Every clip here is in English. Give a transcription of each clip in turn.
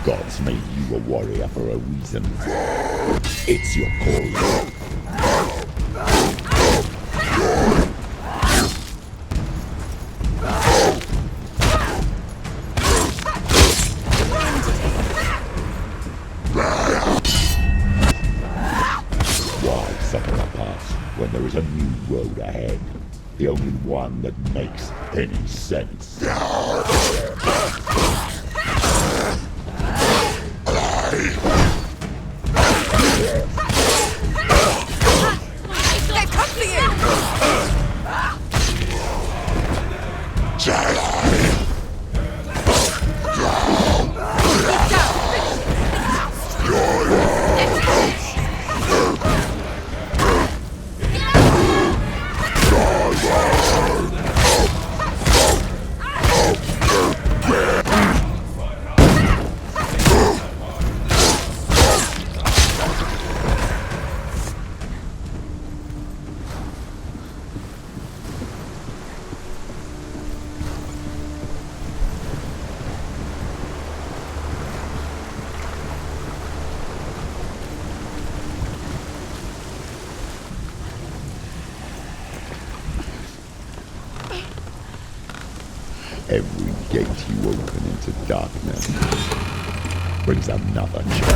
gods made you a warrior for a reason. It's your calling. Why suffer a past when there is a new road ahead? The only one that makes any sense. Every gate you open into darkness brings another change.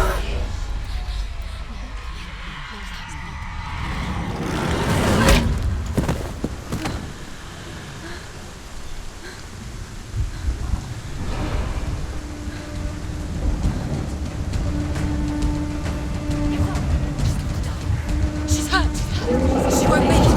She's hurt. She won't make it.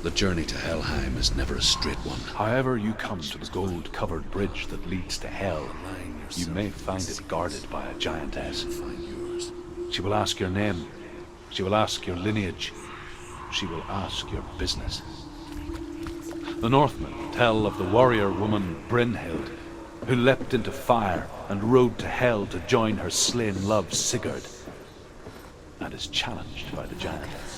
The journey to Helheim is never a straight one. However you come to the gold-covered bridge that leads to Hell, you may find it guarded by a giantess. She will ask your name. She will ask your lineage. She will ask your business. The Northmen tell of the warrior woman Brynhild, who leapt into fire and rode to Hell to join her slain love Sigurd, and is challenged by the giantess.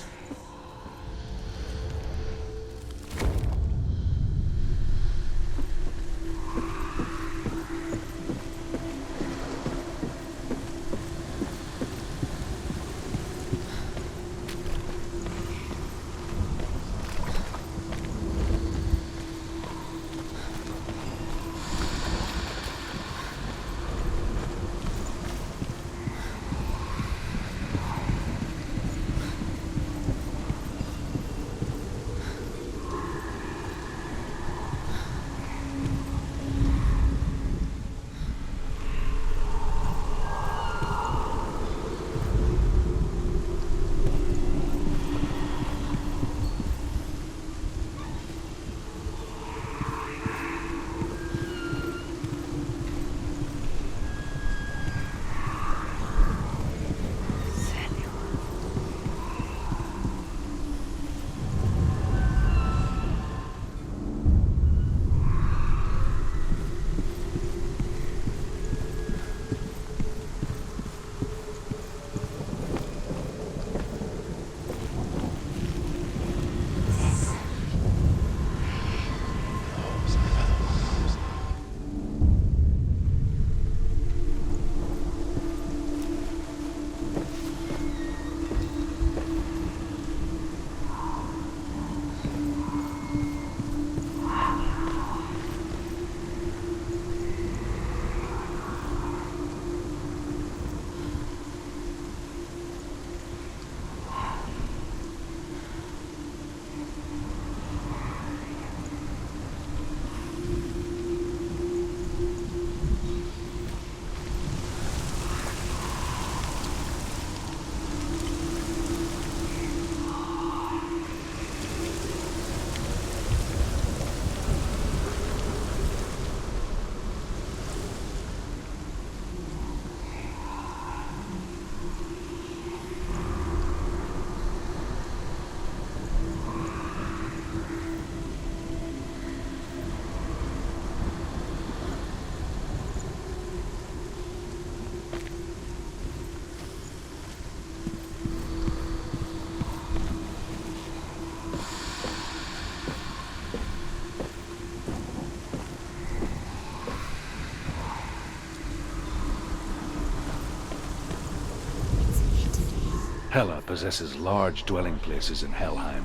Hela possesses large dwelling places in Helheim.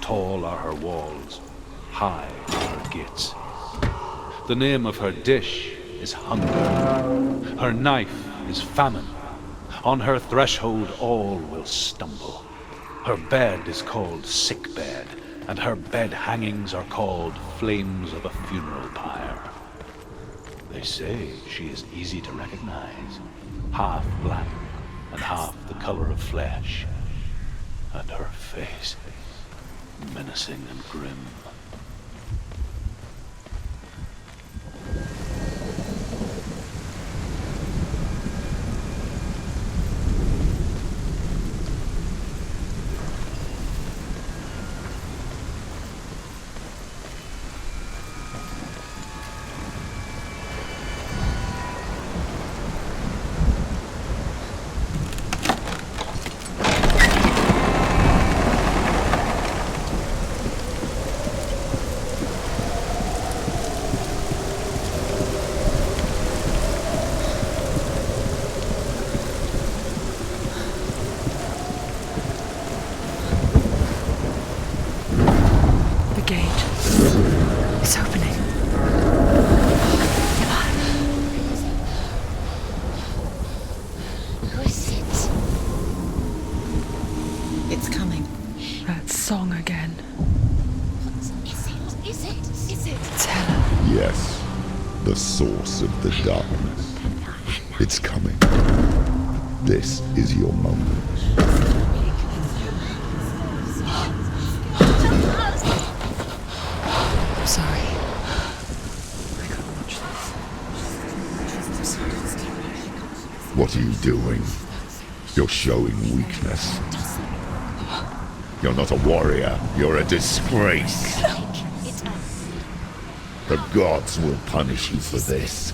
Tall are her walls, high are her gates. The name of her dish is hunger. Her knife is famine. On her threshold all will stumble. Her bed is called sick bed, and her bed hangings are called flames of a funeral pyre. They say she is easy to recognize, half black and half the color of flesh, and her face menacing and grim. The source of the darkness. It's coming. This is your moment. I'm sorry. I can't watch this. What are you doing? You're showing weakness. You're not a warrior. You're a disgrace. The gods will punish you for this.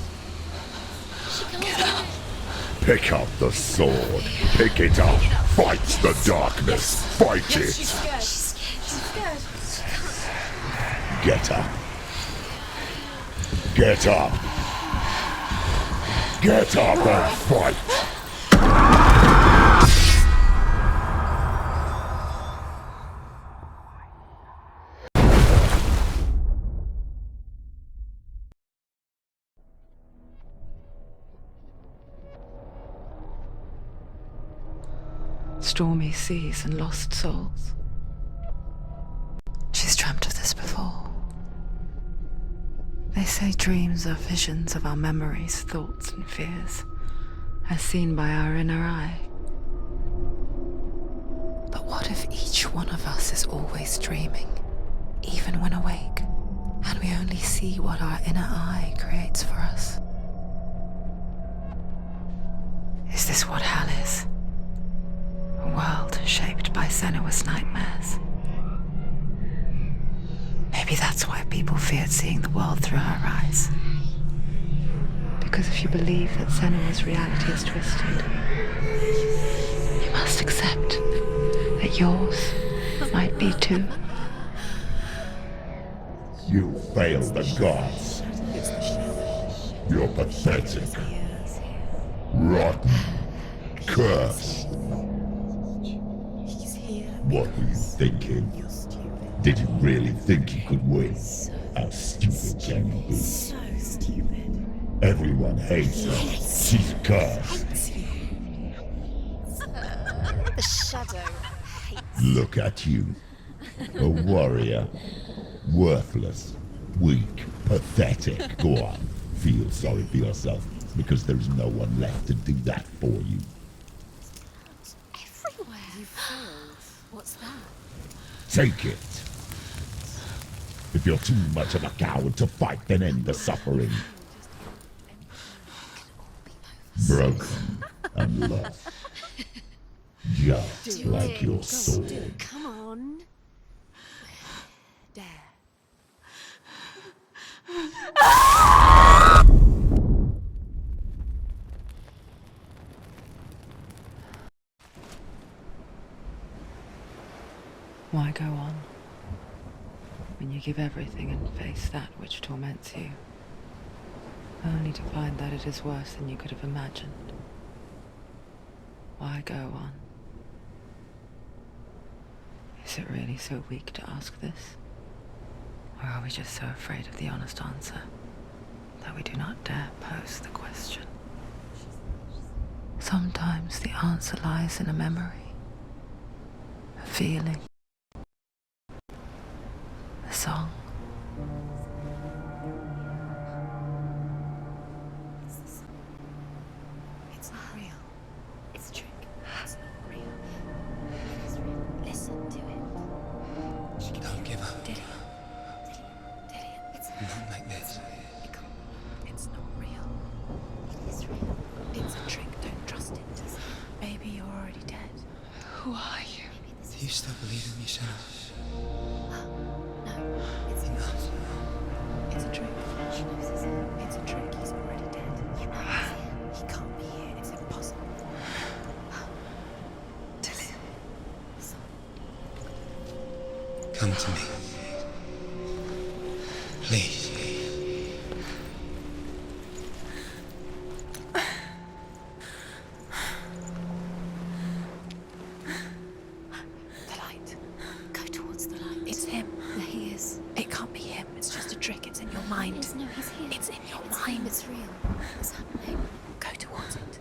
Pick up the sword. Pick it up. Fight the darkness. Fight it. She's scared. She's scared. Get up. Get up. Get up and fight. Stormy seas and lost souls. She's dreamt of this before. They say dreams are visions of our memories, thoughts and fears, as seen by our inner eye. But what if each one of us is always dreaming, even when awake, and we only see what our inner eye creates for us? Is this what hell is? A world shaped by Senua's nightmares. Maybe that's why people feared seeing the world through her eyes. Because if you believe that Senua's reality is twisted, you must accept that yours might be too. You failed the gods. You're pathetic. Rotten. Cursed. What were you thinking? Did you really think you could win? How stupid can you be? So stupid. Everyone hates her. She's cursed. The shadow hates. Look at you. A warrior. Worthless. Weak. Pathetic. Go on. Feel sorry for yourself, because there is no one left to do that for you. Everywhere. You failed. What's that? Take it. If you're too much of a coward to fight, then end the suffering. Broken and lost. Just like your sword. Come on. Dare. Why go on when you give everything and face that which torments you, only to find that it is worse than you could have imagined? Why go on Is it really so weak to ask this? Or are we just so afraid of the honest answer that we do not dare pose the question? Sometimes the answer lies in a memory, a feeling, a song. It's not real. It's a trick. It's not real. It is real. Listen to it. She can Don't give up. Did it? It's Not like this. it can't. It's not real. It is real. It's a trick. Don't trust it. Maybe you're already dead. Who are you? Maybe this Do you still believe in me, Senua? No, it's Enough. It's a trick. She knows it's him. It's a trick. He's already dead. You know he's here. He can't be here. It's impossible. Tilly. Come to me. Please. The light. Go towards the light. It's him. There he is. It can't be him. It's just a trick. It's in your mind. No, he's here. It's in your mind. It's real. What's happening? Go towards it.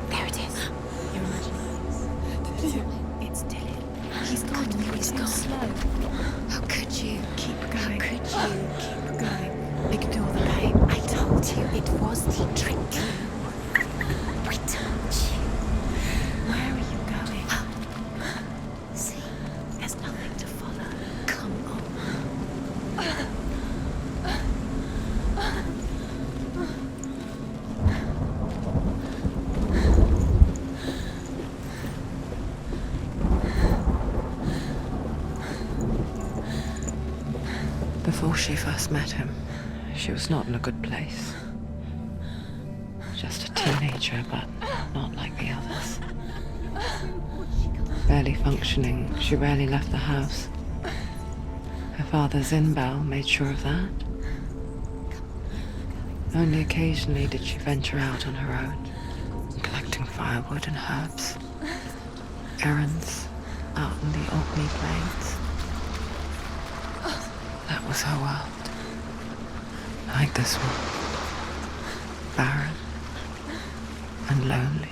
There it is. Your imagination. It's Dylan. He's gone. He's gone. Slow. How could you? Keep going. How could you? Keep going. Ignore the pain. I told you it was the trick. I told you. Where are you going? See, there's nothing to follow. Come on. Before she first met him, she was not in a good place. Just a teenager, but not like the others. Barely functioning, she rarely left the house. Her father's in-bell made sure of that. Only occasionally did she venture out on her own, collecting firewood and herbs. Errands out in the Orkney Plains. That was her world. Like this one. Barren and lonely.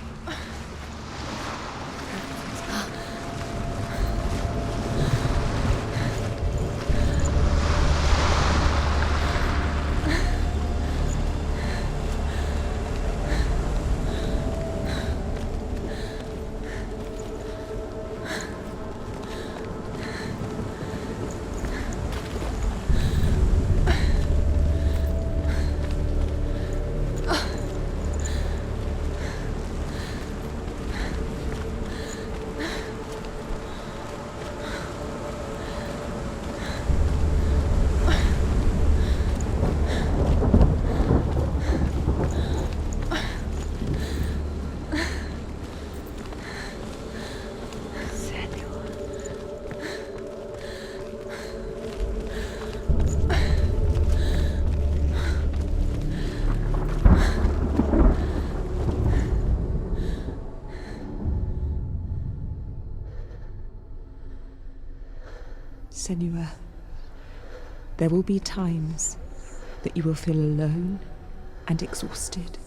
Senua, there will be times that you will feel alone and exhausted,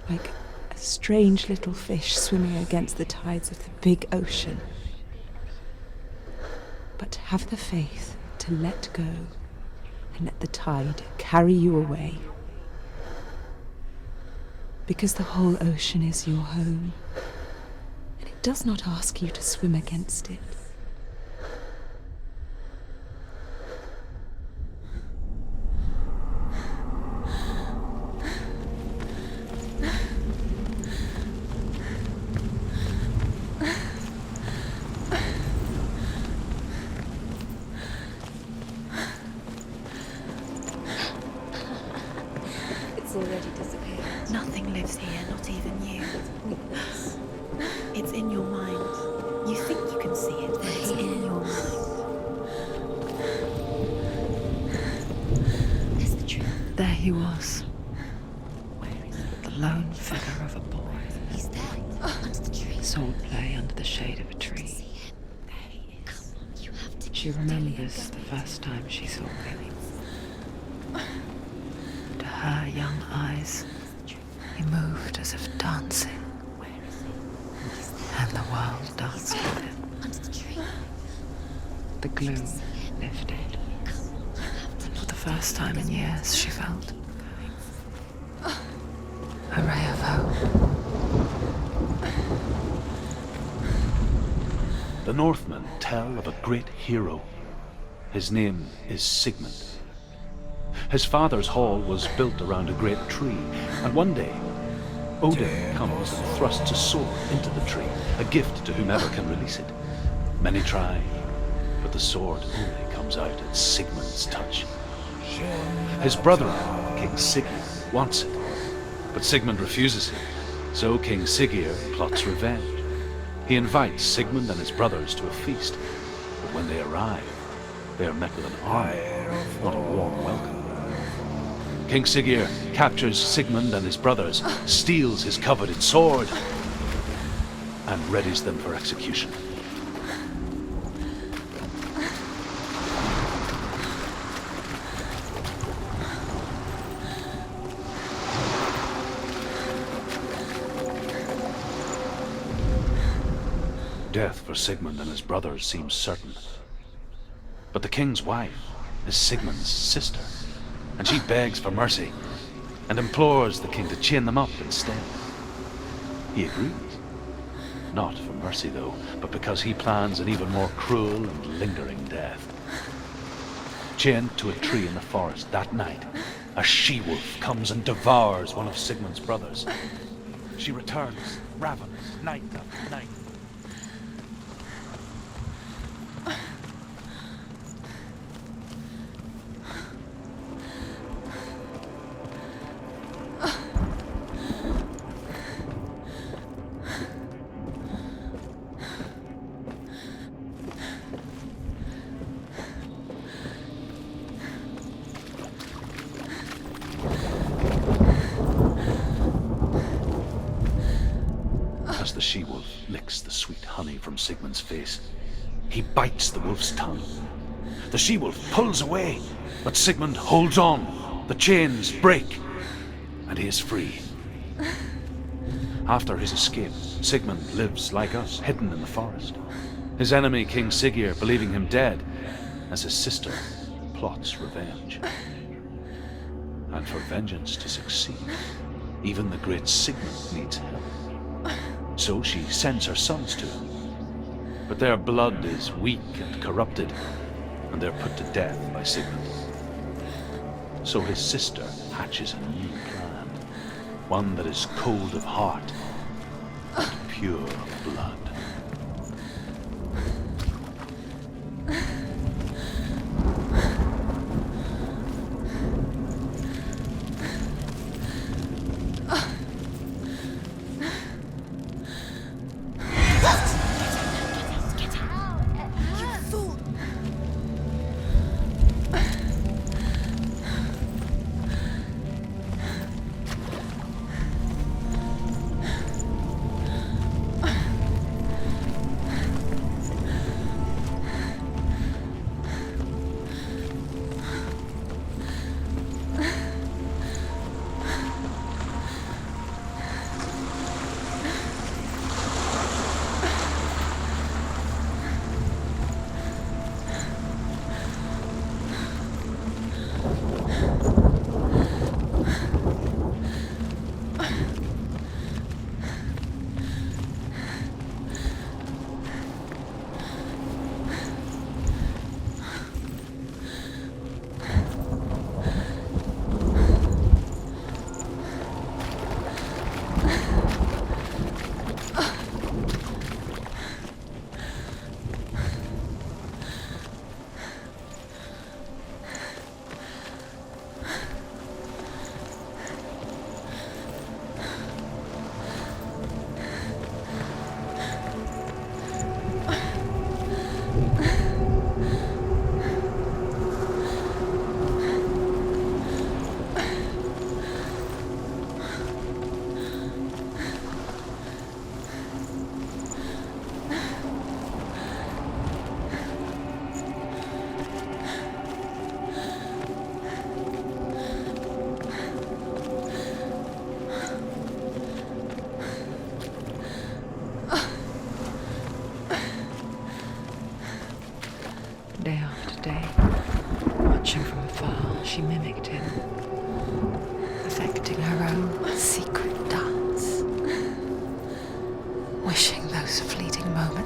like a strange little fish swimming against the tides of the big ocean. But have the faith to let go and let the tide carry you away. Because the whole ocean is your home, and it does not ask you to swim against it. It's already disappeared. Nothing lives here, not even you. It's in your mind. You think you can see it, but it's in your mind. There's the truth. There he was, Where is it? the lone figure of a boy. He's there, under the tree. Saw it play under the shade of a tree. See him. There he is. Come on, you have to. She remembers the first time she saw him. To her young eyes, he moved as if dancing, Where is he? He's there. and the world danced with him. Under the tree. The gloom lifted. Come on, you have to. For the first time in years, she felt a ray of hope. The Northmen tell of a great hero. His name is Sigmund. His father's hall was built around a great tree, and one day, Odin comes and thrusts a sword into the tree, a gift to whomever can release it. Many try, but the sword only comes out at Sigmund's touch. His brother, King Sigurd, wants it, but Sigmund refuses it, so King Sigurd plots revenge. He invites Sigmund and his brothers to a feast, but when they arrive, they are met with an army, not a warm welcome. King Sigurd captures Sigmund and his brothers, steals his coveted sword, and readies them for execution. Death for Sigmund and his brothers seems certain. But the king's wife is Sigmund's sister, and she begs for mercy and implores the king to chain them up instead. He agrees. Not for mercy, though, but because he plans an even more cruel and lingering death. Chained to a tree in the forest that night, a she-wolf comes and devours one of Sigmund's brothers. She returns, ravenous, night after night. As the she-wolf licks the sweet honey from Sigmund's face, he bites the wolf's tongue. The she-wolf pulls away, but Sigmund holds on. The chains break, and he is free. After his escape, Sigmund lives like us, hidden in the forest. His enemy, King Sigurd, believing him dead, as his sister plots revenge. And for vengeance to succeed, even the great Sigmund needs help. So she sends her sons to him. But their blood is weak and corrupted, and they're put to death by Sigmund. So his sister hatches a new plan, one that is cold of heart and pure of blood.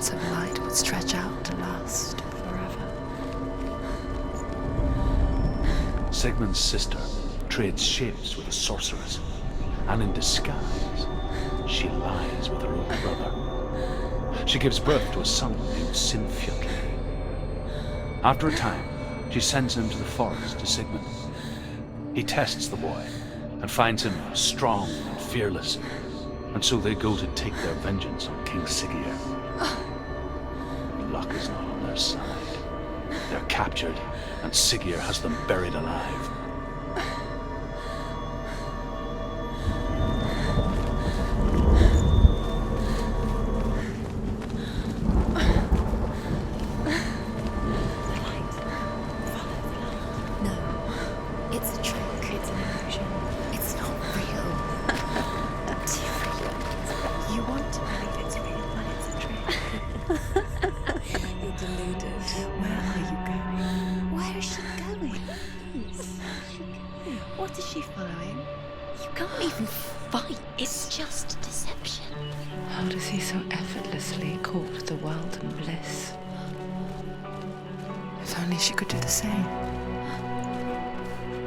threads of light would stretch out to last forever. Sigmund's sister trades shapes with a sorceress, and in disguise, she lies with her own brother. She gives birth to a son named Sinfjotli. After a time, she sends him to the forest to Sigmund. He tests the boy and finds him strong and fearless, and so they go to take their vengeance on King Siggeir. Luck is not on their side. They're captured, and Siggeir has them buried alive. No, it's a trick. It's an illusion. It's not real. It's real. You want to believe it's real, but it's a trick. You're deluded. Where are you going? Where is she going? What is she following? You can't even fight. It's just deception. How does he so effortlessly court the world and bliss? If only she could do the same.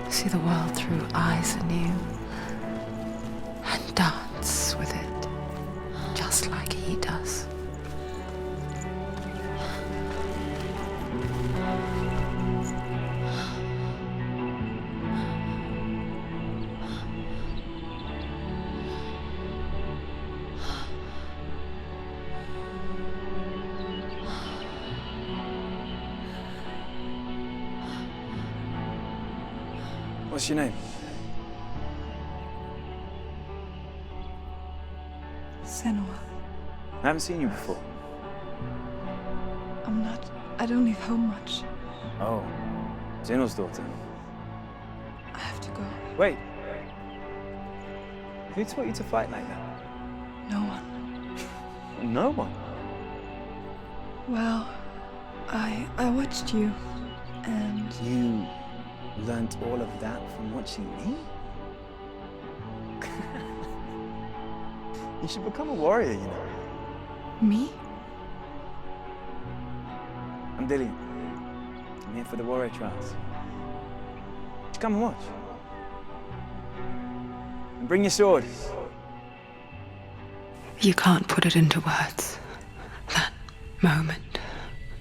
See the world through eyes anew and dance with it, just like he does. What's your name? Senua. I haven't seen you before. I don't leave home much. Oh, Zenua's daughter. I have to go. Wait. Who taught you to fight like that? No one. No one. Well, I watched you, and You learnt all of that from watching me? You should become a warrior, you know. me? I'm Dillian. I'm here for the warrior trials. Just come and watch. And bring your sword. You can't put it into words. That moment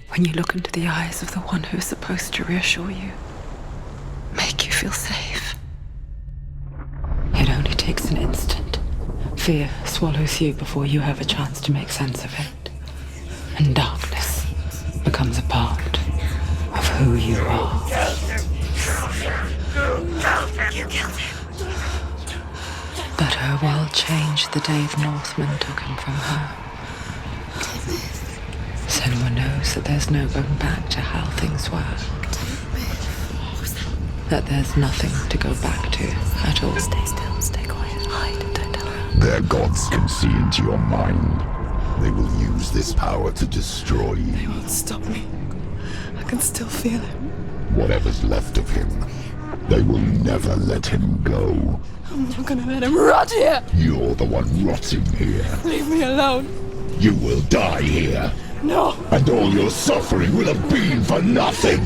when you look into the eyes of the one who's supposed to reassure you, make you feel safe. It only takes an instant. Fear swallows you before you have a chance to make sense of it. And darkness becomes a part of who you are. But her world changed the day the Northmen took him from her. Senua knows that there's no going back to how things were. That there's nothing to go back to at all. Stay still, stay quiet, hide, don't tell her. Their gods can see into your mind. They will use this power to destroy They you. won't stop me. I can still feel him. Whatever's left of him, they will never let him go. I'm not gonna let him rot here. You're the one rotting here. Leave me alone. You will die here. No. And all your suffering will have been for nothing.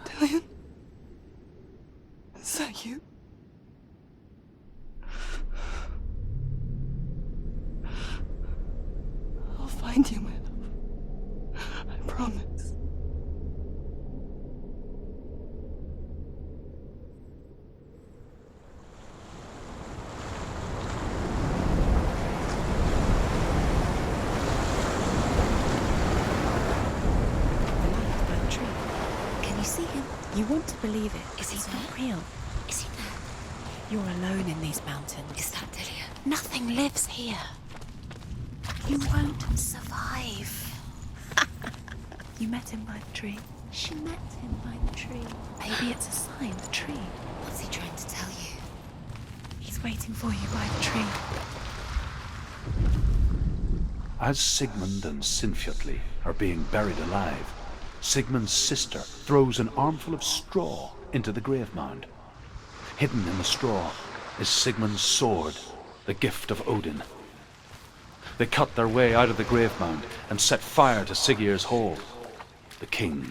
Dillian? Is that you? I'll find you, my love. I promise. That tree. Can you see him? You want to believe it. Is he not real? Is he there? You're alone in these mountains. Is that Dillian? Nothing lives here. You won't survive. You met him by the tree. She met him by the tree. Maybe it's a sign, the tree. What's he trying to tell you? He's waiting for you by the tree. As Sigmund and Sinfjotli are being buried alive, Sigmund's sister throws an armful of straw into the grave mound. Hidden in the straw is Sigmund's sword, the gift of Odin. They cut their way out of the grave mound and set fire to Siggeir's hall. The king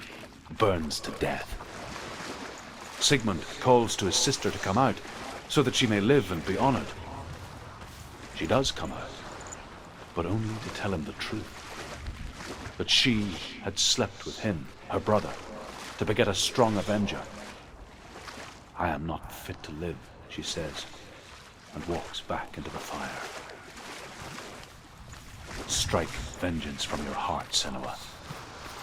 burns to death. Sigmund calls to his sister to come out so that she may live and be honored. She does come out, but only to tell him the truth. That she had slept with him, her brother, to beget a strong avenger. I am not fit to live, she says, and walks back into the fire. Strike vengeance from your heart, Senua,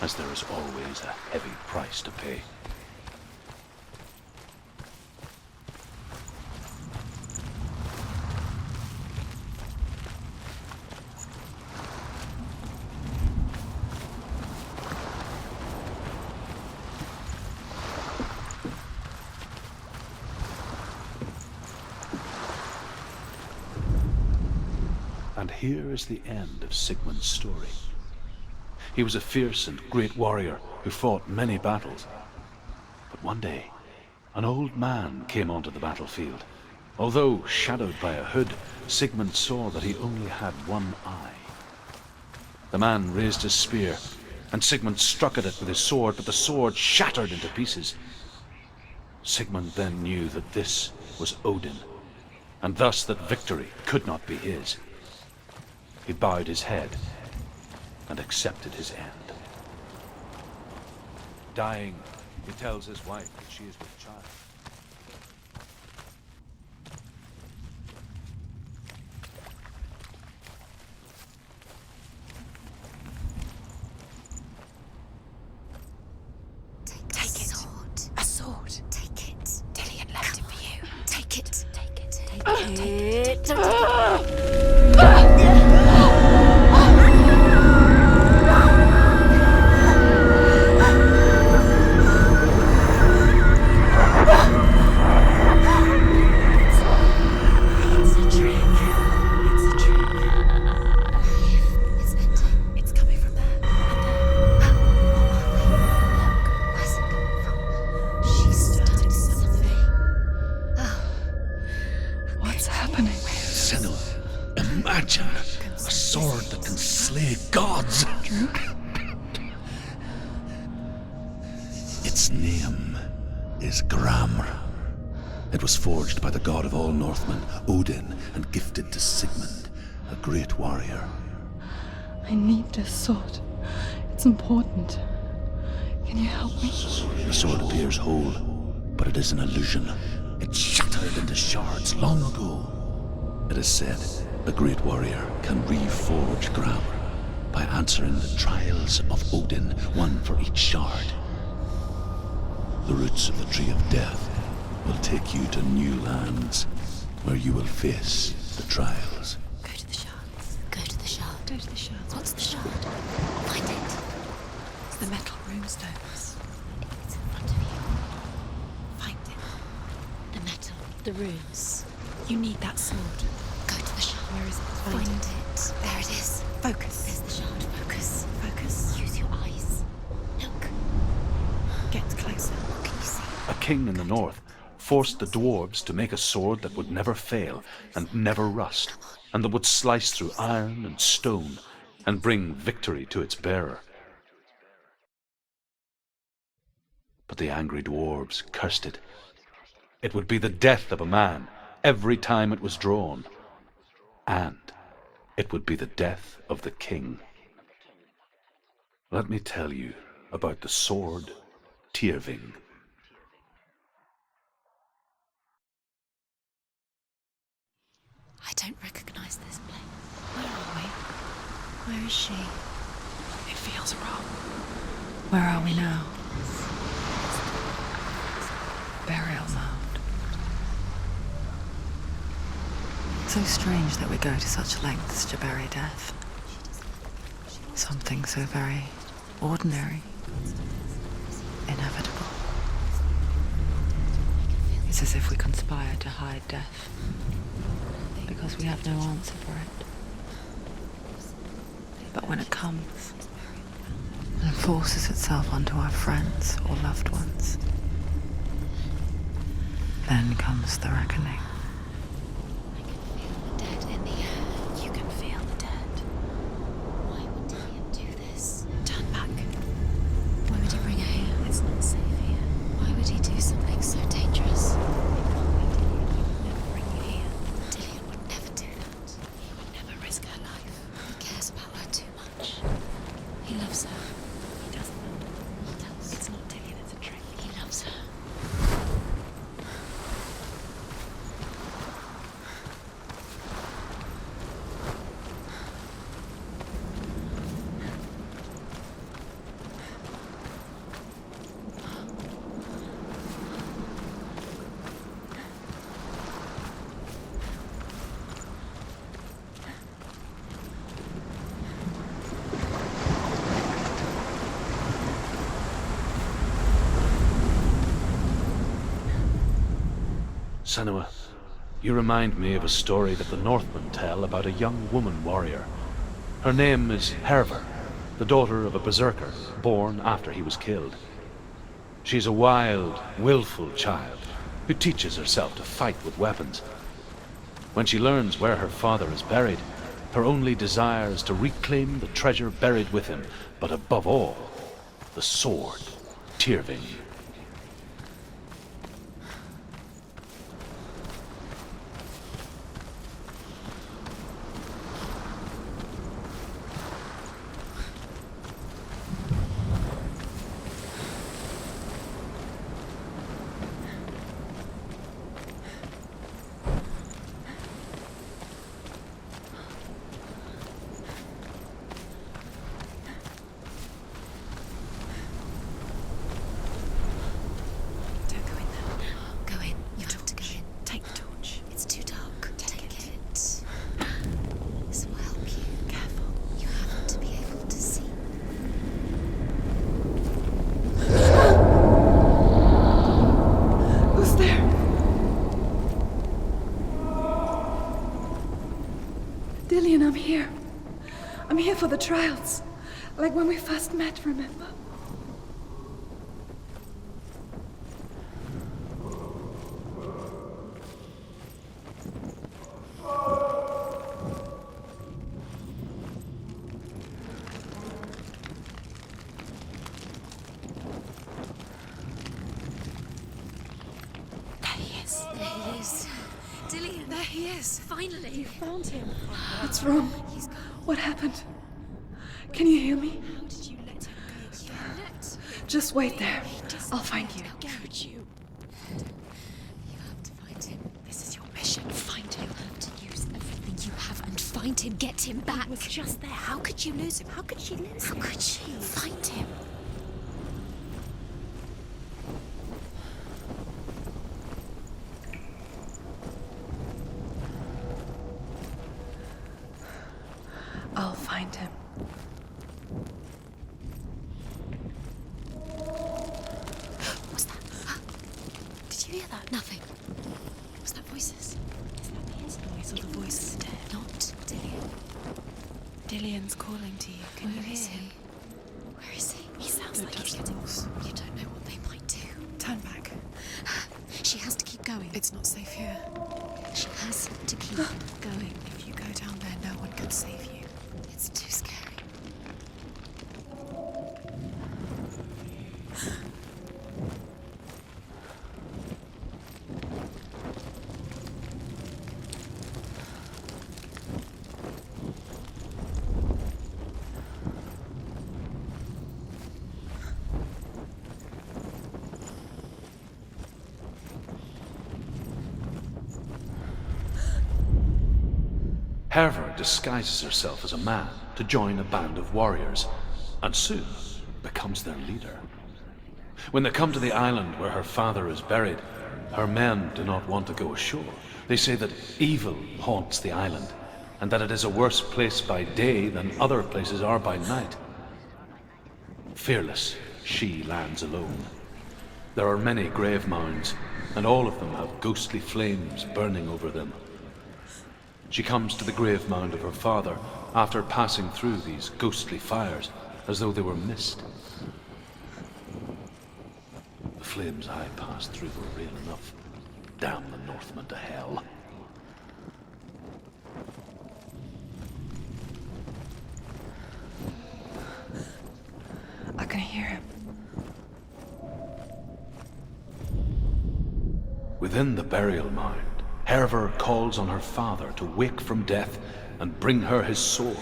as there is always a heavy price to pay. And here is the end of Sigmund's story. He was a fierce and great warrior who fought many battles. But one day, an old man came onto the battlefield. Although shadowed by a hood, Sigmund saw that he only had one eye. The man raised his spear, and Sigmund struck at it with his sword, but the sword shattered into pieces. Sigmund then knew that this was Odin, and thus that victory could not be his. He bowed his head and accepted his end. Dying, he tells his wife that she is with child. Take it. A sword. Take it. Dillian left it for you. Take it. Take it. Take it. Don't take it. Its name is Gramr. It was forged by the god of all Northmen, Odin, and gifted to Sigmund, a great warrior. I need this sword. It's important. Can you help me? The sword appears whole, but it is an illusion. It shattered into shards long ago. It is said a great warrior can reforge Gramr by answering the trials of Odin, one for each shard. The roots of the Tree of Death will take you to new lands where you will face the trials. Go to the shards. Go to the shard. Go to the shards. What's the shard? Find it. It's the metal runestones. It's in front of you. Find it. The metal. The runes. You need that sword. Go to the shard. Where is it? Find it. There it is. Focus. There's the shard. Focus. Focus. Use your eyes. Look. Get closer. What can you see? A king in the north forced the dwarves to make a sword that would never fail and never rust, and that would slice through iron and stone and bring victory to its bearer. But the angry dwarves cursed it. It would be the death of a man every time it was drawn, and it would be the death of the king. Let me tell you about the sword Tyrving. I don't recognize this place. Where are we? Where is she? It feels wrong. Where are we now? Burial mound. So strange that we go to such lengths to bury death. Something so very ordinary, inevitable. It's as if we conspire to hide death, because we have no answer for it. But when it comes and forces itself onto our friends or loved ones, Then comes the reckoning. I can feel the dead in the air. You can feel the dead. Why would Dillian do this? Turn back. Why would he bring her here? It's not safe here. Why would he do something so dangerous? It can't be Dillian. He would never bring you here. Dillian would never do that. He would never risk her life. He cares about her too much. He loves her. He doesn't know. He does. It's not Dillian, it's a trick. He loves her. Senua, you remind me of a story that the Northmen tell about a young woman warrior. Her name is Hervor, the daughter of a berserker, born after he was killed. She's a wild, willful child who teaches herself to fight with weapons. When she learns where her father is buried, her only desire is to reclaim the treasure buried with him, but above all, the sword, Tyrving. Don't go in there. Go in. You have to go in. Take the torch. It's too dark. Take it. This will help you. Careful. You have to be able to see. Who's there? Dillian, I'm here. I'm here for the trials. Like when we first met, remember? There he is. There he is. Dillian. There he is. Finally. You found him. What's wrong? He's gone. What happened? Can you hear me? How did you let him go? You let Just wait there. I'll find you. How could you? You have to find him. This is your mission. Find him. You have to use everything you have and find him. Get him back. He was just there. How could you lose him? How could she lose him? How could she? Find him. I'll find him. What's that? Did you hear that? Nothing. Was that voices? Is that his voice or the voice dead? Not Dillian. Dillian's calling to you. Can you hear him? Where is he? He sounds Don't like touch he's the getting... walls. You don't know what they might do. Turn back. She has to keep going. It's not safe here. She has to keep going. If you go down there, no one can save you. It's too scary. Hervor disguises herself as a man to join a band of warriors, and soon becomes their leader. When they come to the island where her father is buried, her men do not want to go ashore. They say that evil haunts the island, and that it is a worse place by day than other places are by night. Fearless, she lands alone. There are many grave mounds, and all of them have ghostly flames burning over them. She comes to the grave mound of her father after passing through these ghostly fires as though they were mist. The flames I passed through were real enough. damn the Northmen to hell. I can hear him. Within the burial mound, Hervor calls on her father to wake from death and bring her his sword.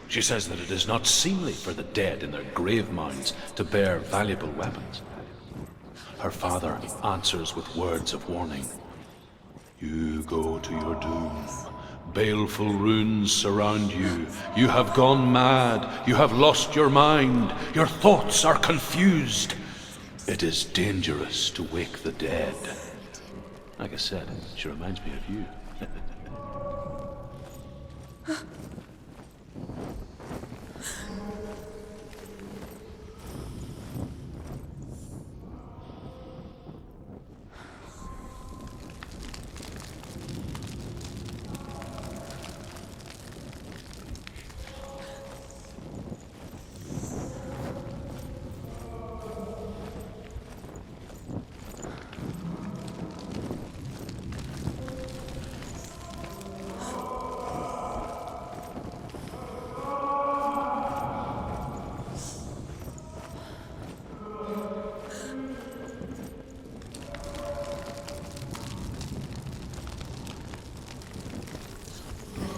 She says that it is not seemly for the dead in their grave mounds to bear valuable weapons. Her father answers with words of warning. You go to your doom. Baleful runes surround you. You have gone mad. You have lost your mind. Your thoughts are confused. It is dangerous to wake the dead. Like I said, she reminds me of you.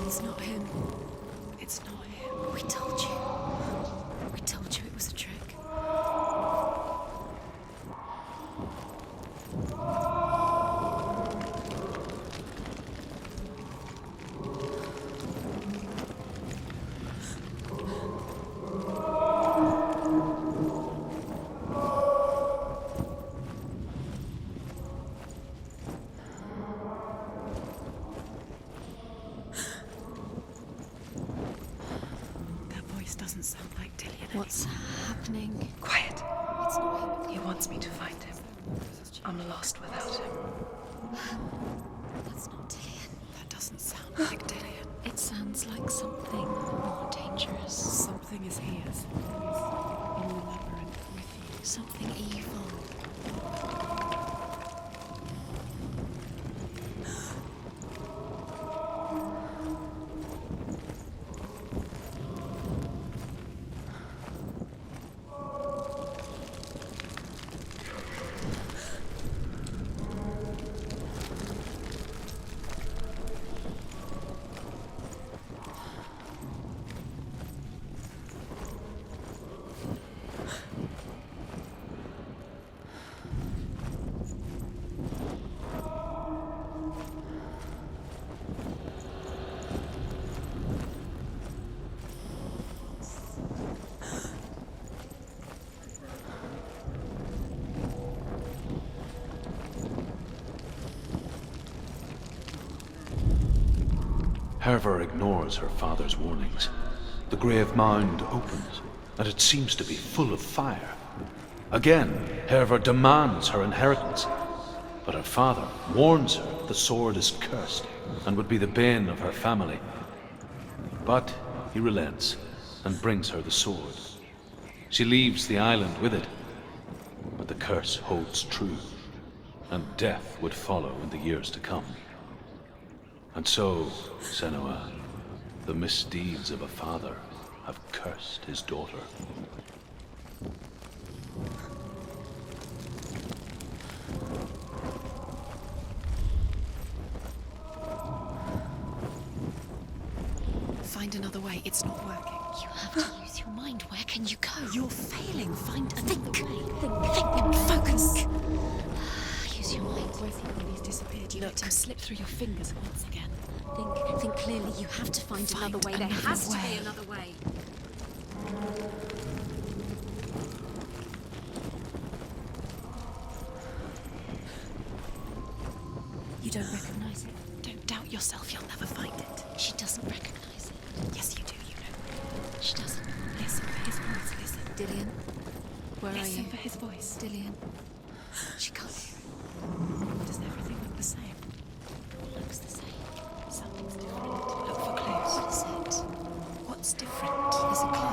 It's not him. It's not him. We told you. We told you it was a trick. Doesn't sound like Dillian. What's happening? Quiet. It's not him. He wants me to find him. I'm lost without him. That's not Dillian. That doesn't sound like Dillian. It sounds like something more dangerous. Something is here. In the labyrinth with you. Something evil. Hervor ignores her father's warnings. The grave mound opens, and it seems to be full of fire. Again, Hervor demands her inheritance, but her father warns her the sword is cursed and would be the bane of her family. But he relents and brings her the sword. She leaves the island with it, but the curse holds true, and death would follow in the years to come. And so, Senua, the misdeeds of a father have cursed his daughter. Find another way. It's not working. You have to use your mind. Where can you go? You're failing. Find another way. Think. Focus. Use your mind. Where's he gone? He's disappeared. You let him slip through your fingers once again. Think clearly. You have to find another way. There has to be another way. You don't recognize it. Don't doubt yourself. You'll never find it. She doesn't recognize it. Yes, you do. You know. She doesn't. Listen for his voice. Listen. Dillian, where are you? Listen for his voice. Dillian. She can't hear it. Does everything look the same? It looks the same. Something's different. Look for clues. What is it? What's different? There's a clue.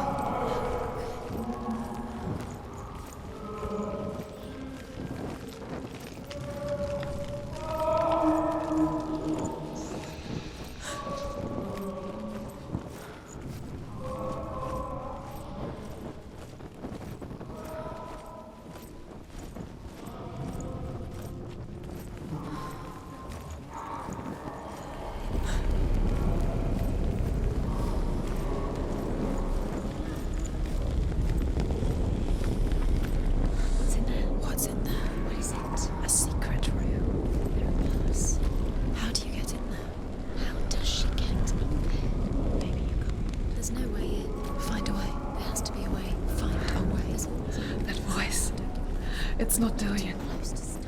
It's not Dillian. Close to snow.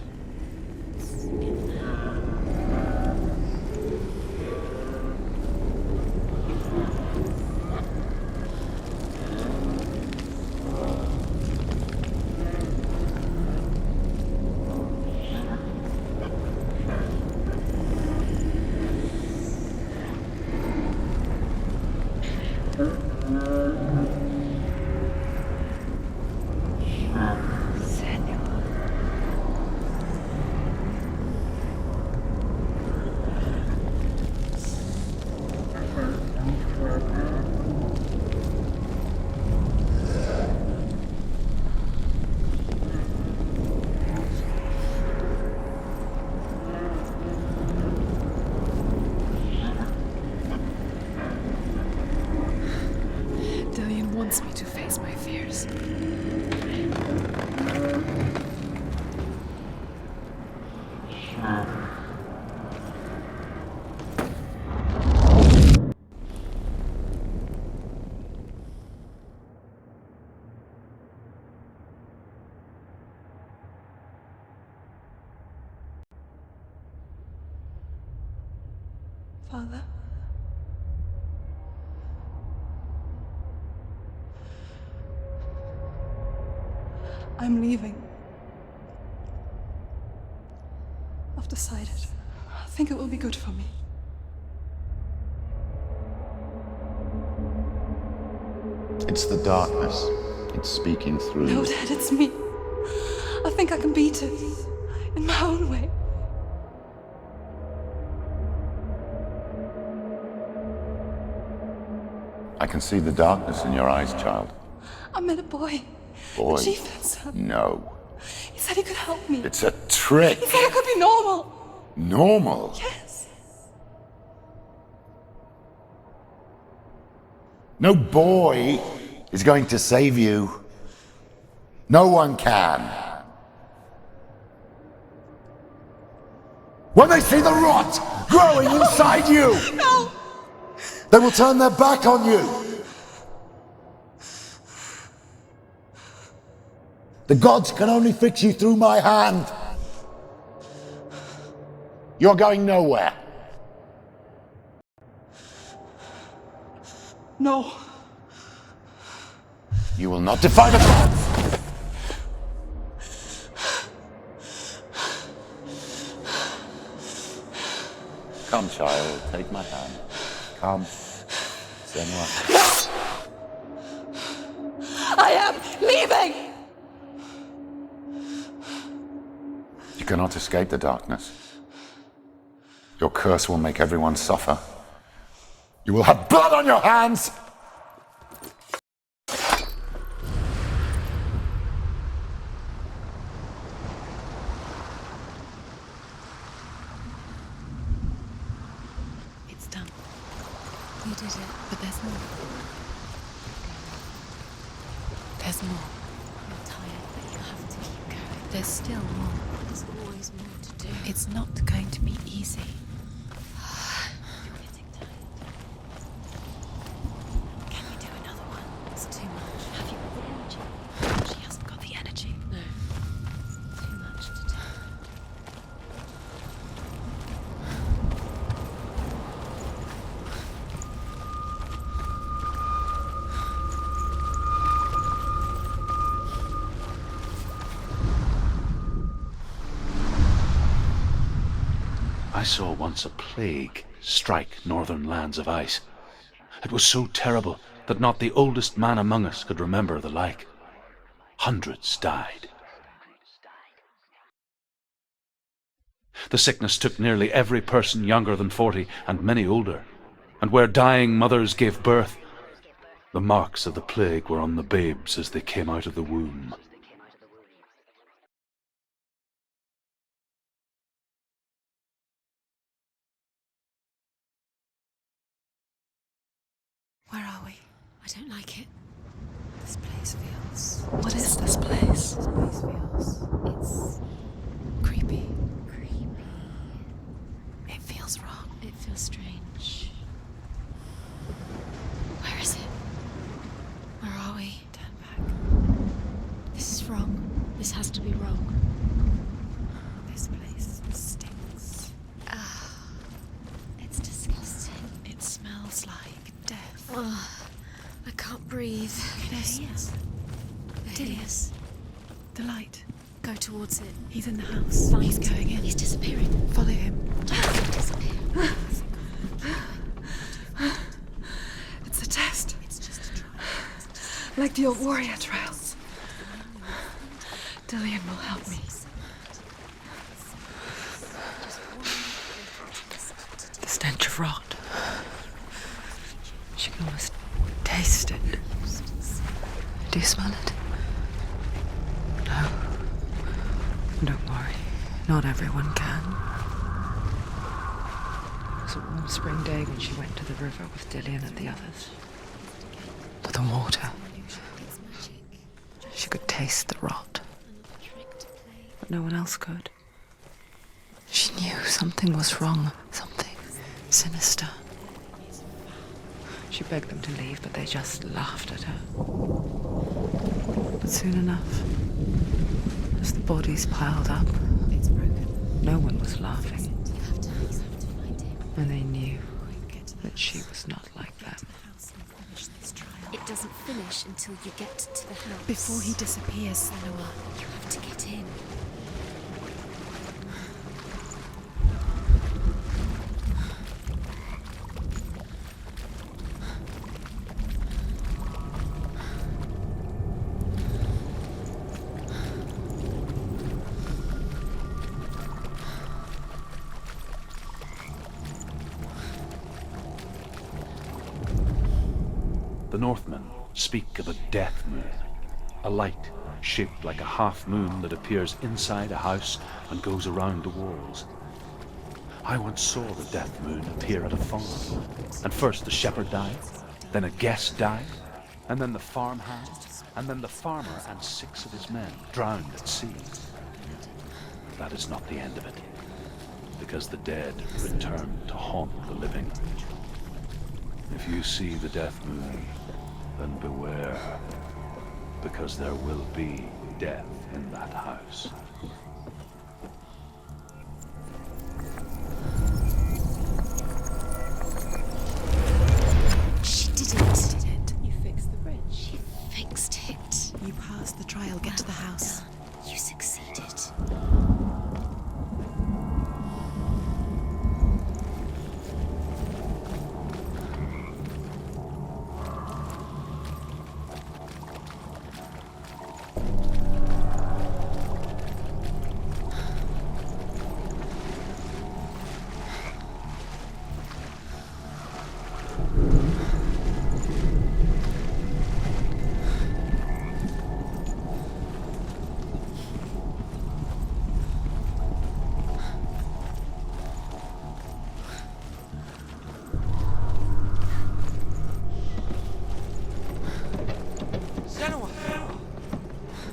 Dillian wants me to face my fears. Father? I'm leaving. I've decided. I think it will be good for me. It's the darkness. It's speaking through. No, Dad, it's me. I think I can beat it. In my own way. I can see the darkness in your eyes, child. I met a boy. Boy. The chief and son. No. He said he could help me. It's a trick. He said I could be normal. Normal? Yes. No boy is going to save you. No one can. When they see the rot growing inside you, No! they will turn their back on you. The gods can only fix you through my hand. You're going nowhere. No. You will not defy the gods. Come, child, take my hand. Come, Senua. I am leaving! You cannot escape the darkness. Your curse will make everyone suffer. You will have blood on your hands! It's done. You did it, but there's more. There's more. You're tired, but you have to keep going. There's still more. There's always more to do. It's not going to be easy. You're getting tired. Can you do another one? It's too much. Have you got the energy? She hasn't got the energy. No. Too much to do. I saw once a plague strike northern lands of ice. It was so terrible that not the oldest man among us could remember the like. Hundreds died. The sickness took nearly every person younger than 40 and many older, and where dying mothers gave birth, the marks of the plague were on the babes as they came out of the womb. Where are we? I don't like it. This place feels... What is this place? This place feels... It's... creepy. Creepy. It feels wrong. It feels strange. Where is it? Where are we? Turn back. This is wrong. This has to be wrong. This place stinks. It's disgusting. It smells like death. I can't breathe. Yes. Dilius. The light. Go towards it. He's in the house. Find He's it. going in. He's disappearing. Follow him. Don't let him disappear. It's a test. It's just a trial. Like the old warrior trials. Dillian will help me. The stench of rot. She can almost taste it. Do you smell it? No. Don't worry. Not everyone can. It was a warm spring day when she went to the river with Dillian and the others. For the water. She could taste the rot. But no one else could. She knew something was wrong. Something sinister. She begged them to leave, but they just laughed at her. But soon enough, as the bodies piled up, no one was laughing. And they knew that she was not like them. It doesn't finish until you get to the house. Before he disappears, Senua. You have to get in. The Northmen speak of a death moon, a light shaped like a half moon that appears inside a house and goes around the walls. I once saw the death moon appear at a farm, and first the shepherd died, then a guest died, and then the farmhand, and then the farmer and 6 of his men drowned at sea. That is not the end of it, because the dead return to haunt the living. If you see the death moon, then beware, because there will be death in that house. She did it. You fixed the bridge. She fixed it. You passed the trial. Get to the house. Done. You succeeded.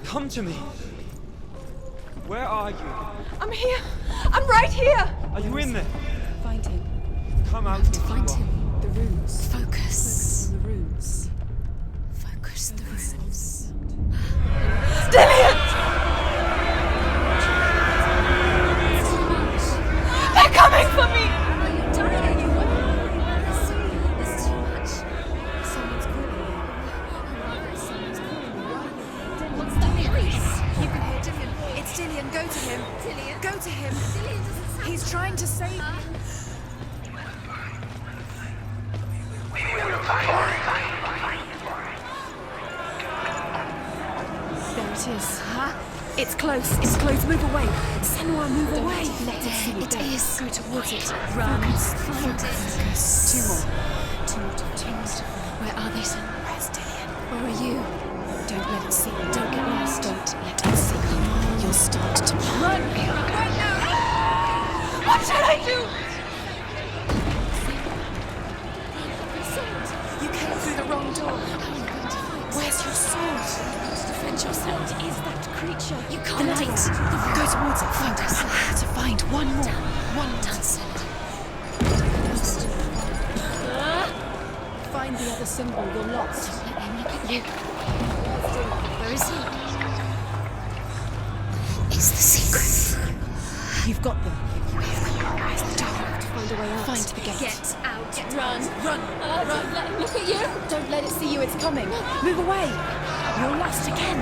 Come to me. Where are you? I'm here. I'm right here. Are you in there? Find him. Come out. To find him. The runes. Focus. The runes. Focus the runes. Dillian! They're coming for me! Are you dying? There's too much. Someone's calling you. Someone's calling you. What's the noise? You can hear Dillian. It's Dillian. Go to him. Dillian? Go to him. Dillian doesn't sound He's trying to save you. There it is. Huh? It's close. It's close. Move away. Senua, move away. Let it see. It is. Go towards it. Run. Focus. Find it. Focus. Two more. Where are they, son? Where's Dillian? Where are you? Don't let it see you. Don't get lost. Don't let it see you. You'll start to run. Run now. What shall I do? You came through the wrong door. How are you going to fight? Where's your sword? Defend yourself. What is that creature? You The can't light. Go towards it. Focus. To find one more. One Done, son. Find the other symbol. You're lost. Don't let him look at you. Where is he? Use the secrets. You've got them. Where's the door? To find a way out. Find the gate. Get out. Run! Don't let it look at you. Don't let it see you, it's coming. Move away. You're lost again.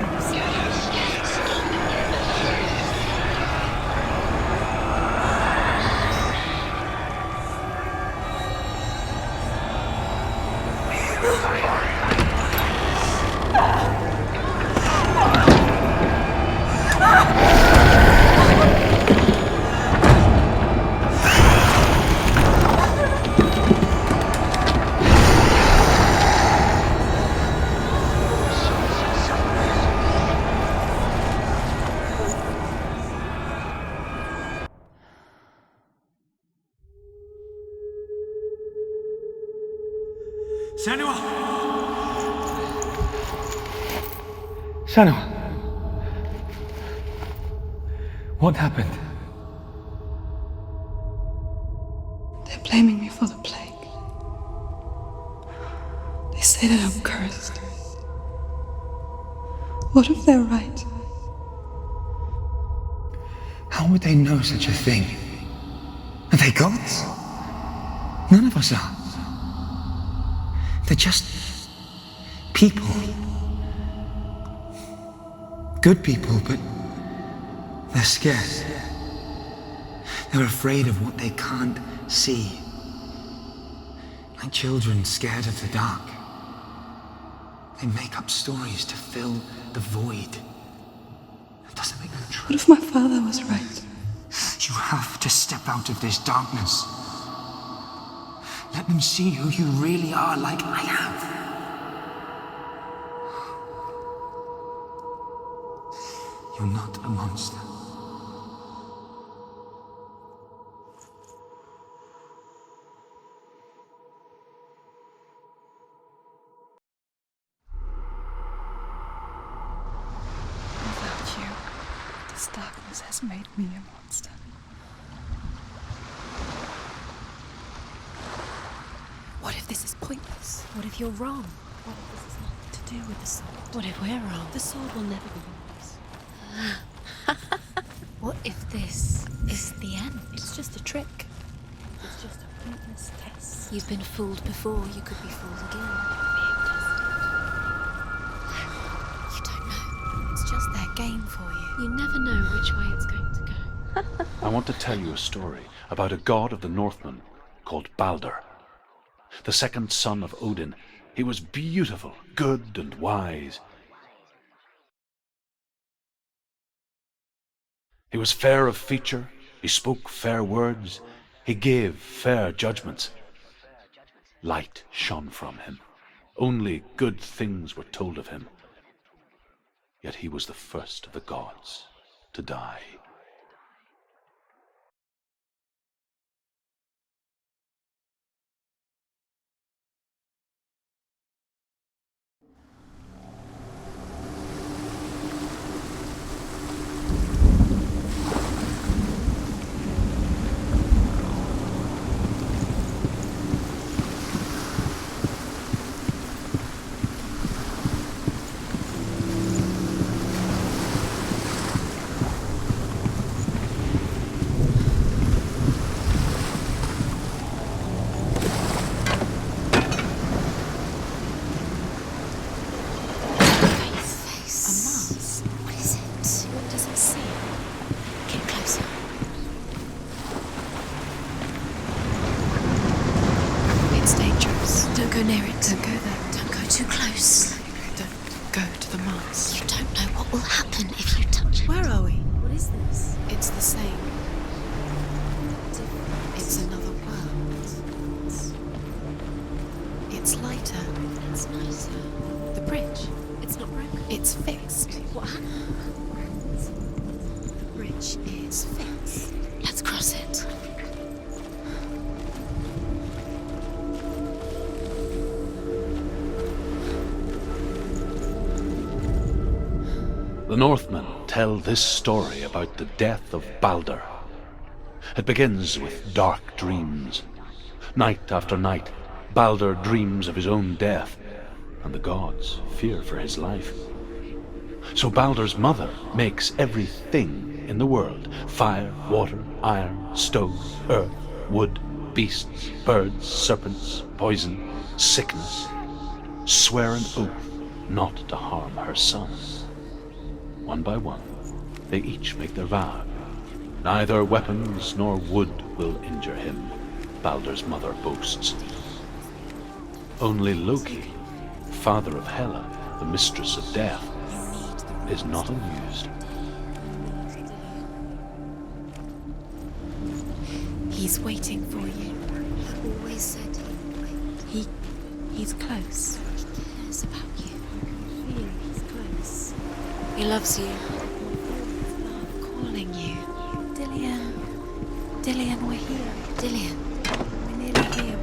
Senua! Senua! What happened? They're blaming me for the plague. They say that I'm cursed. What if they're right? How would they know such a thing? Are they gods? None of us are. They're just people. Good people, but they're scared. They're afraid of what they can't see. Like children scared of the dark. They make up stories to fill the void. It doesn't make them true. What if my father was right? You have to step out of this darkness. Let them see who you really are, like I have. You're not a monster. Without you, this darkness has made me a monster. What if this is pointless? What if you're wrong? What if this is nothing to do with the sword? What if we're wrong? The sword will never be yours. What if this is the end? It's just a trick. It's just a pointless test. You've been fooled before, you could be fooled again. You don't know. It's just their game for you. You never know which way it's going to go. I want to tell you a story about a god of the Northmen called Balder. The second son of Odin. He was beautiful, good, and wise. He was fair of feature, he spoke fair words, he gave fair judgments. Light shone from him. Only good things were told of him. Yet he was the first of the gods to die. Don't go near it. Don't go there. Don't go too close. Don't go to the mast. You don't know what will happen if you touch it. Where are we? What is this? It's the same. It's another world. It's lighter. It's nicer. The bridge. It's not broken. It's fixed. What happens? The bridge is fixed. Let's cross it. The Northmen tell this story about the death of Balder. It begins with dark dreams. Night after night, Balder dreams of his own death, and the gods fear for his life. So Balder's mother makes everything in the world, fire, water, iron, stone, earth, wood, beasts, birds, serpents, poison, sickness, swear an oath not to harm her son. One by one, they each make their vow. Neither weapons nor wood will injure him, Baldur's mother boasts. Only Loki, father of Hela, the mistress of death, is not amused. He's waiting for you. He always said he's close. He cares about you. I feel he's close. He loves you. Love calling you. Dillian. Dillian, we're here. Dillian. We're nearly here.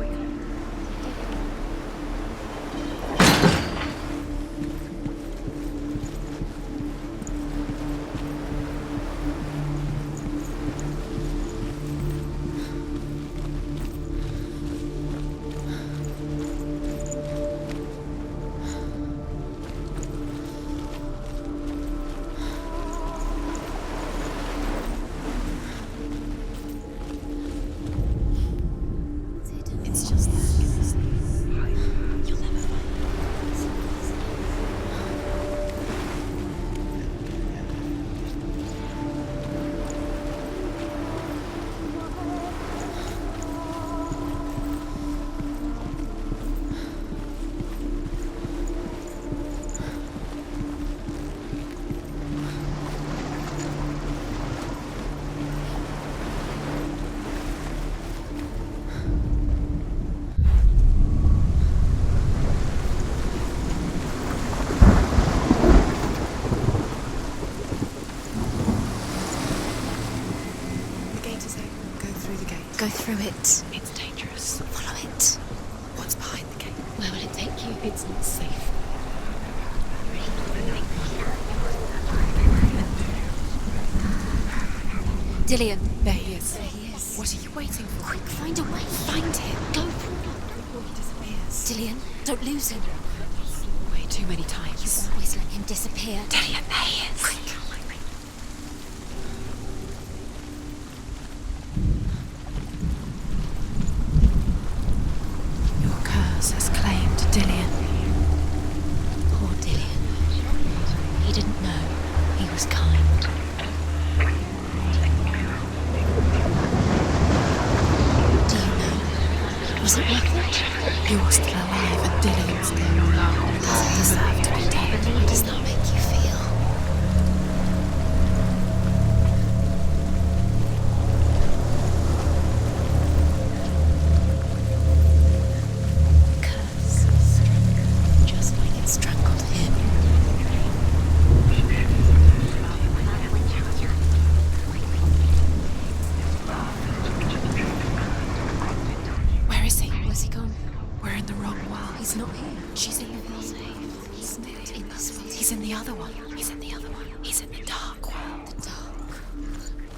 It's just that. You'll never find Go through it. It's dangerous. Follow it. What's behind the gate? Where will it take you? It's not safe. Dillian. There he is. There he is. What are you waiting for? Quick, find a way. Find him. Go. Before he disappears. Dillian, don't lose him. Way too many times. You always let him disappear. Dillian, there he is. Quick. Has claimed Dillian. Poor Dillian. He didn't know he was kind. Do you know? Was it worth it? You're still alive and Dillian's dead. Does he deserve to be dead? How does that make you feel? He's in the other one. He's in the other one. He's in the dark world.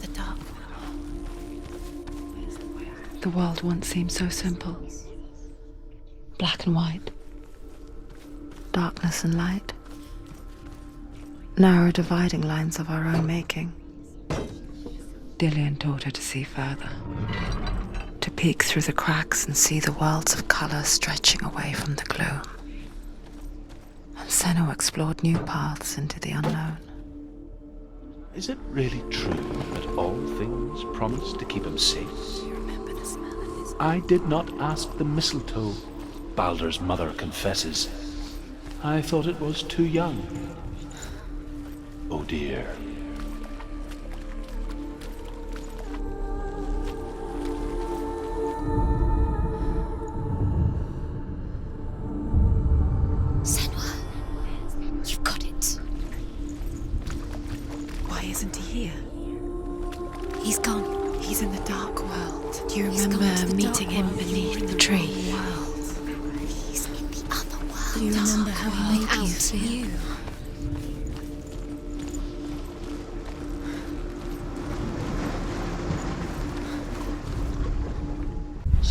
The dark world. The world once seemed so simple. Black and white. Darkness and light. Narrow dividing lines of our own making. Dillian taught her to see further. To peek through the cracks and see the worlds of color stretching away from the gloom. And Senua explored new paths into the unknown. Is it really true that all things promise to keep him safe? I did not ask the mistletoe, Baldur's mother confesses. I thought it was too young. Oh dear. Isn't he here? He's gone. He's in the dark world. Do you remember meeting him beneath the tree? He's in the other world. Do you remember how he made you feel?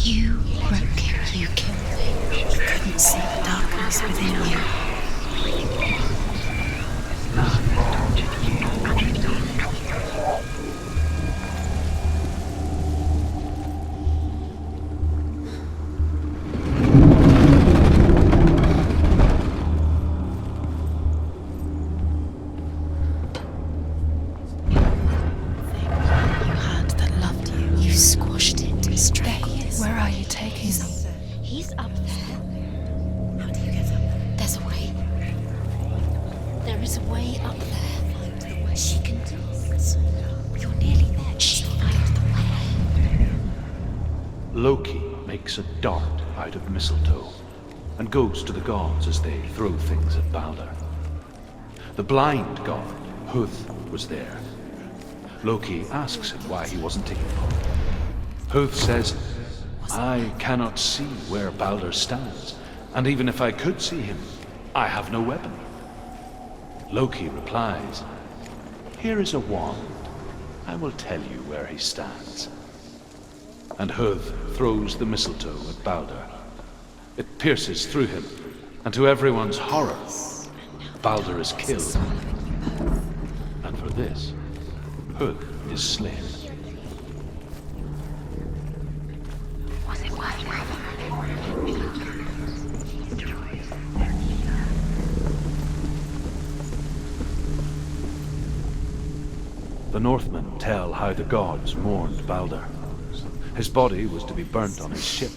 You broke him. You killed him. He couldn't see the darkness within you. Loki makes a dart out of mistletoe and goes to the gods as they throw things at Balder. The blind god, Huth, was there. Loki asks him why he wasn't taking part. Huth says, "I cannot see where Balder stands, and even if I could see him, I have no weapon." Loki replies, "Here is a wand. I will tell you where he stands." And Huth throws the mistletoe at Balder. It pierces through him, and to everyone's horror, Balder is killed. And for this, Huth is slain. Was it worth The Northmen tell how the gods mourned Balder. His body was to be burnt on his ship,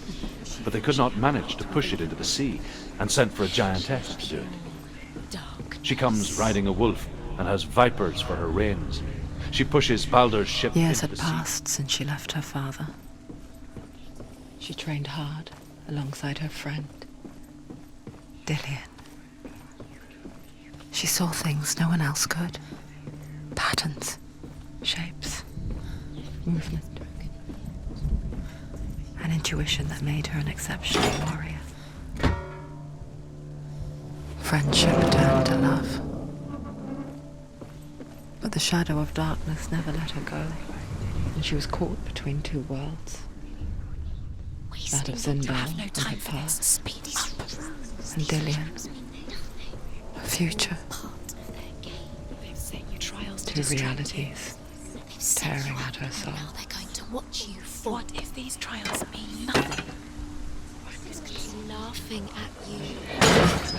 but they could not manage to push it into the sea, and sent for a giantess to do it. She comes riding a wolf and has vipers for her reins. She pushes Balder's ship Years into had the sea. passed since she left her father. She trained hard alongside her friend, Dillian. She saw things no one else could. Patterns, shapes, movement. An intuition that made her an exceptional warrior. Friendship turned to love. But the shadow of darkness never let her go, and she was caught between two worlds. That of Zindal and her past, and Dillian, her future. Two realities tearing at her soul. They're going to watch you fall. What if these trials mean nothing? They're laughing at you.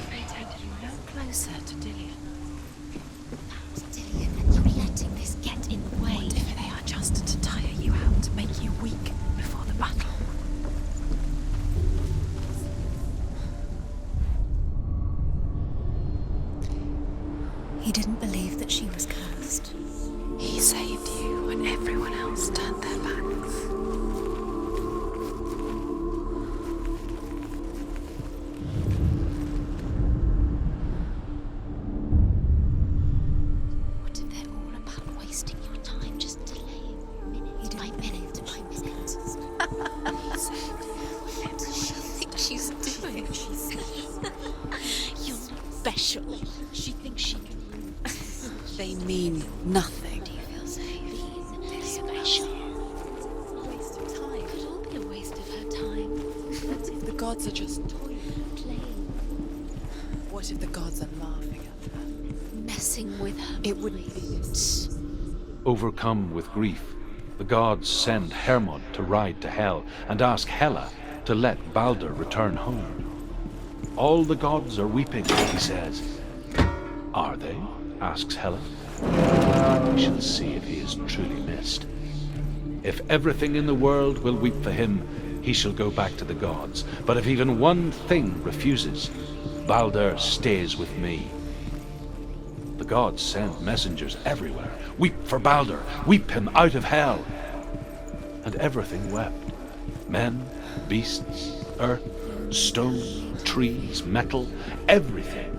They take you no closer to Dillian. That was Dillian, and you're letting this get in the way. What if they are just to tire you out, to make you weak before the battle? He didn't believe that she was cursed. He saved you when everyone else turned their backs. What if they're all about wasting your time, just delaying minute by minute by minute? He said, whatever she thinks she's doing. You're not special. She thinks she can. They mean nothing. Do you feel safe? They're special. A waste of time. Could all be a waste of her time. What if The gods are just toying, playing, what if the gods are laughing at her? messing with her? It wouldn't be. Overcome with grief, the gods send Hermod to ride to Hell and ask Hela to let Balder return home. All the gods are weeping, he says. Are they? Asks Hela. We shall see if he is truly missed. If everything in the world will weep for him, he shall go back to the gods. But if even one thing refuses, Balder stays with me. The gods send messengers everywhere. Weep for Balder, weep him out of Hell. And everything wept. Men, beasts, earth, stone, trees, metal, everything.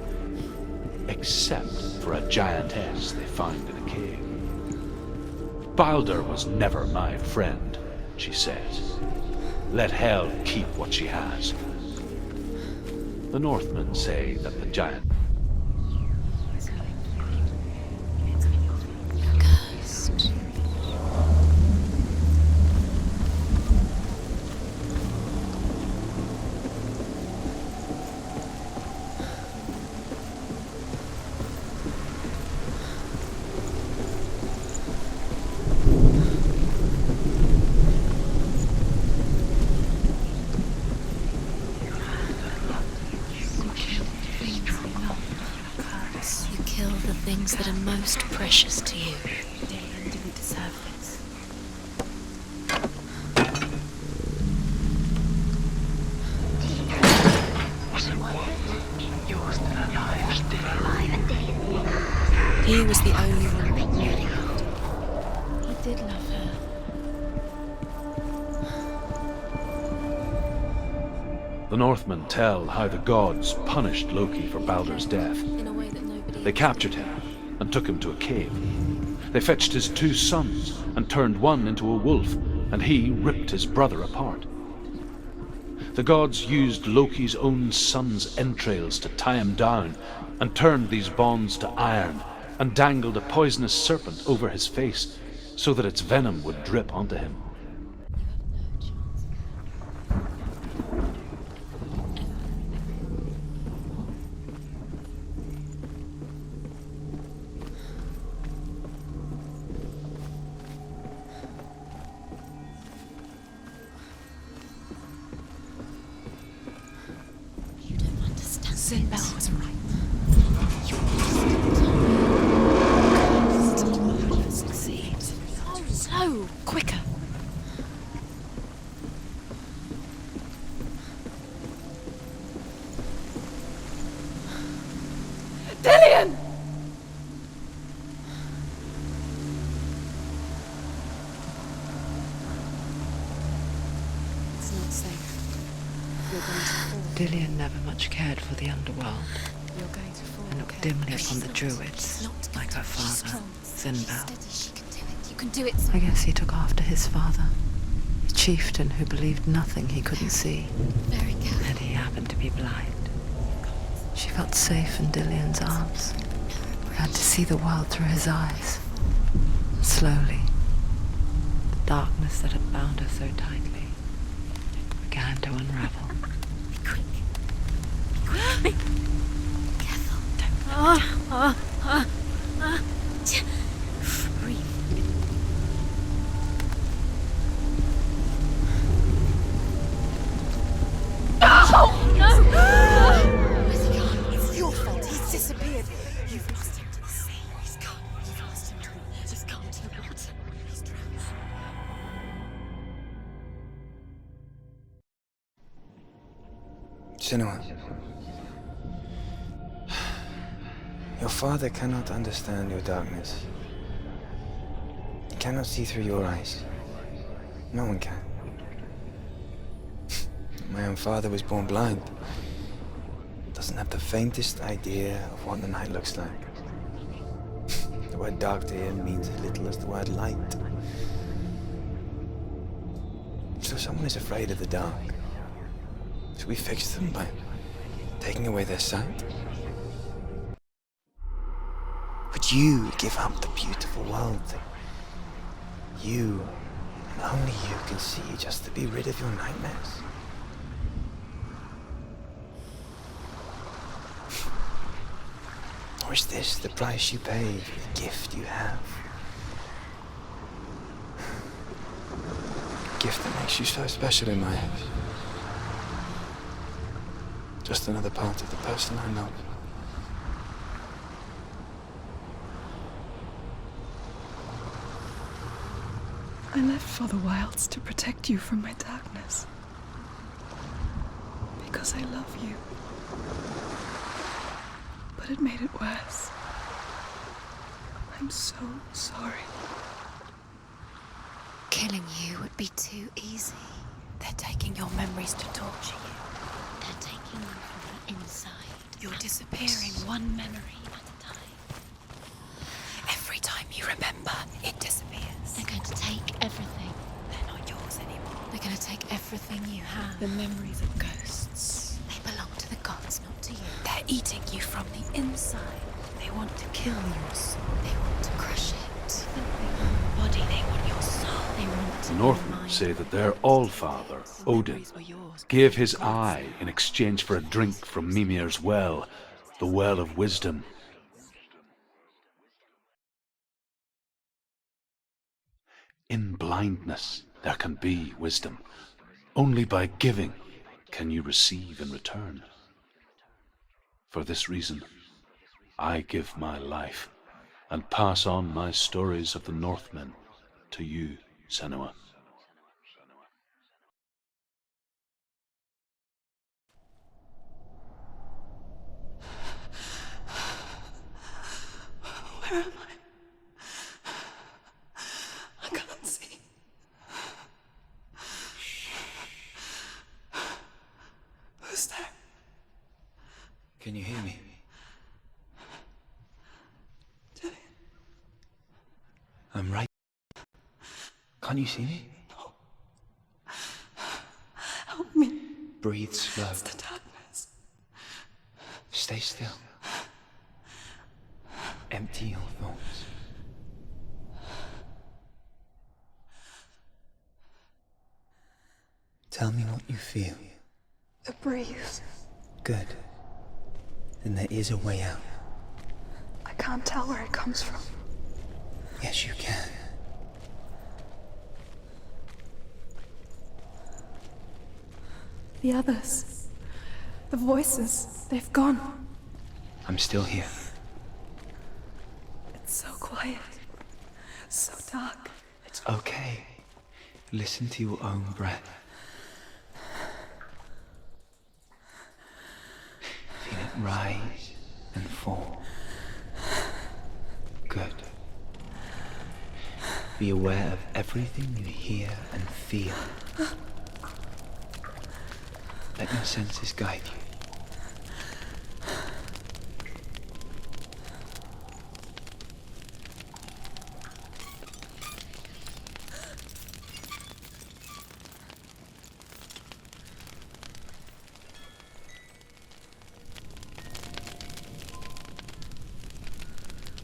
Except for a giantess they found in a cave. Balder was never my friend, she says. Let Hel keep what she has. The Northmen say that the giant... Cursed. Things that are most precious to you. Dylan didn't deserve this. He was the only one that knew it. He did love her. the Northmen tell how the gods punished Loki for Baldur's death. They captured him and took him to a cave. They fetched his 2 sons and turned one into a wolf, and he ripped his brother apart. The gods used Loki's own son's entrails to tie him down and turned these bonds to iron and dangled a poisonous serpent over his face so that its venom would drip onto him. Sinbad was right. Slow, quicker. Dillian! It's not safe. You're going to fall. Dillian never much cared for the underworld You're going to fall. and looked dimly upon the druids, like her father, Sinbad. She can do it. You can do it. I guess he took after his father, a chieftain who believed nothing he couldn't see, Very careful. and he happened to be blind. She felt safe in Dillian's arms, had to see the world through his eyes. Slowly, the darkness that had bound her so tightly began to unravel. Be careful. Breathe. No! Where's he gone? It's your fault. He's disappeared. You've lost him to the sea. He's gone. You've lost him to the... Just gone to the water. He's drowned. Senua, your father cannot understand your darkness. He cannot see through your eyes. No one can. My own father was born blind. Doesn't have the faintest idea of what the night looks like. The word dark to him means as little as the word light. So someone is afraid of the dark. Should we fix them by taking away their sight? Would you give up the beautiful world that you, and only you, can see just to be rid of your nightmares? Or is this the price you pay for the gift you have? A gift that makes you so special in my eyes. Just another part of the person I love. I left for the wilds to protect you from my darkness. Because I love you. But it made it worse. I'm so sorry. Killing you would be too easy. They're taking your memories to torture you. They're taking you from the inside. You're disappearing one memory at a time. Every time you remember, it disappears. They're going to take everything. They're not yours anymore. They're going to take everything you have. The memories of ghosts. They belong to the gods, not to you. They're eating you from the inside. They want to kill your soul. They want to crush it. They want your body. They want your soul. They want to... The Northmen say that their Allfather, Odin, gave his eye in exchange for a drink from Mimir's well, the well of wisdom. In blindness there can be wisdom. Only by giving can you receive in return. For this reason, I give my life and pass on my stories of the Northmen to you, Senua. Where am I? I can't see. Can you hear me? I'm right. Can't you see me? Help me. Breathe slow. It's the darkness. Stay still. Empty your thoughts. Tell me what you feel. A breeze. Good. Then there is a way out. I can't tell where it comes from. Yes, you can. The others. The voices. They've gone. I'm still here. It's so quiet. So dark. It's okay. Listen to your own breath. Feel it rise and fall. Good. Be aware of everything you hear and feel. Let your senses guide you.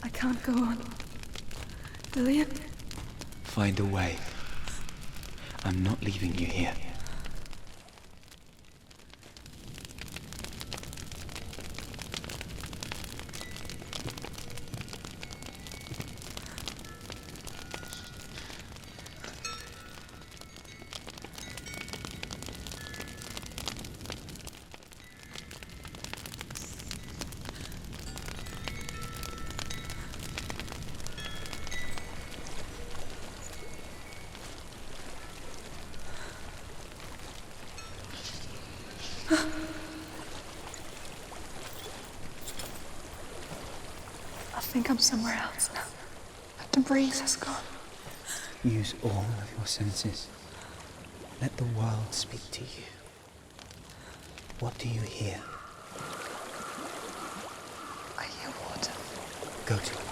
I can't go on. Lillian? Find a way. I'm not leaving you here. I think I'm somewhere else now. The breeze has gone. Use all of your senses. Let the world speak to you. What do you hear? I hear water. Go to it.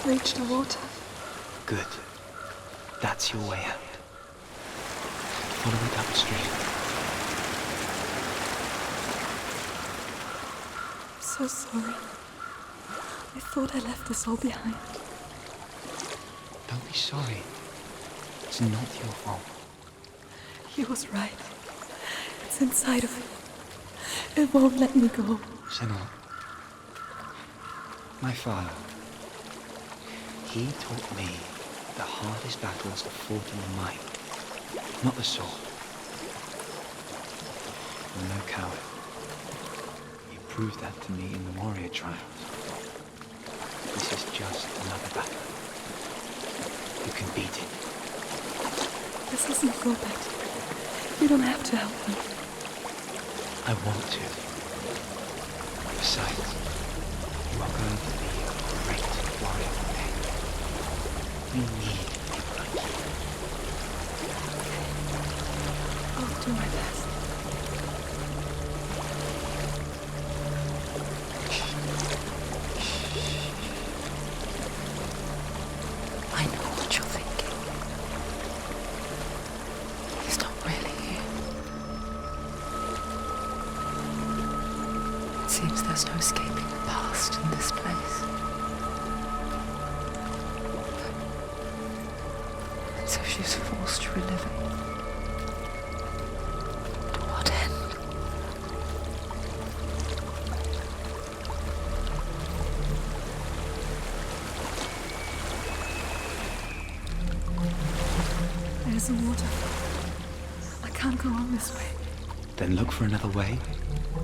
Reach the water. Good. That's your way out. Follow it upstream. I'm so sorry. I thought I left this all behind. Don't be sorry. It's not your fault. He was right. It's inside of me. It won't let me go. Senua. My father. He taught me the hardest battles are fought in the mind, not the sword. I'm no coward. You proved that to me in the warrior trials. This is just another battle. You can beat it. This isn't your battle. You don't have to help me. I want to. Besides, you are going to be a great warrior for me. We need people like you. I'll do my best. I know what you're thinking. He's not really here. It seems there's no escaping the past in this place. So she's forced to relive it. To what end? There's a water. I can't go on this way. Then look for another way.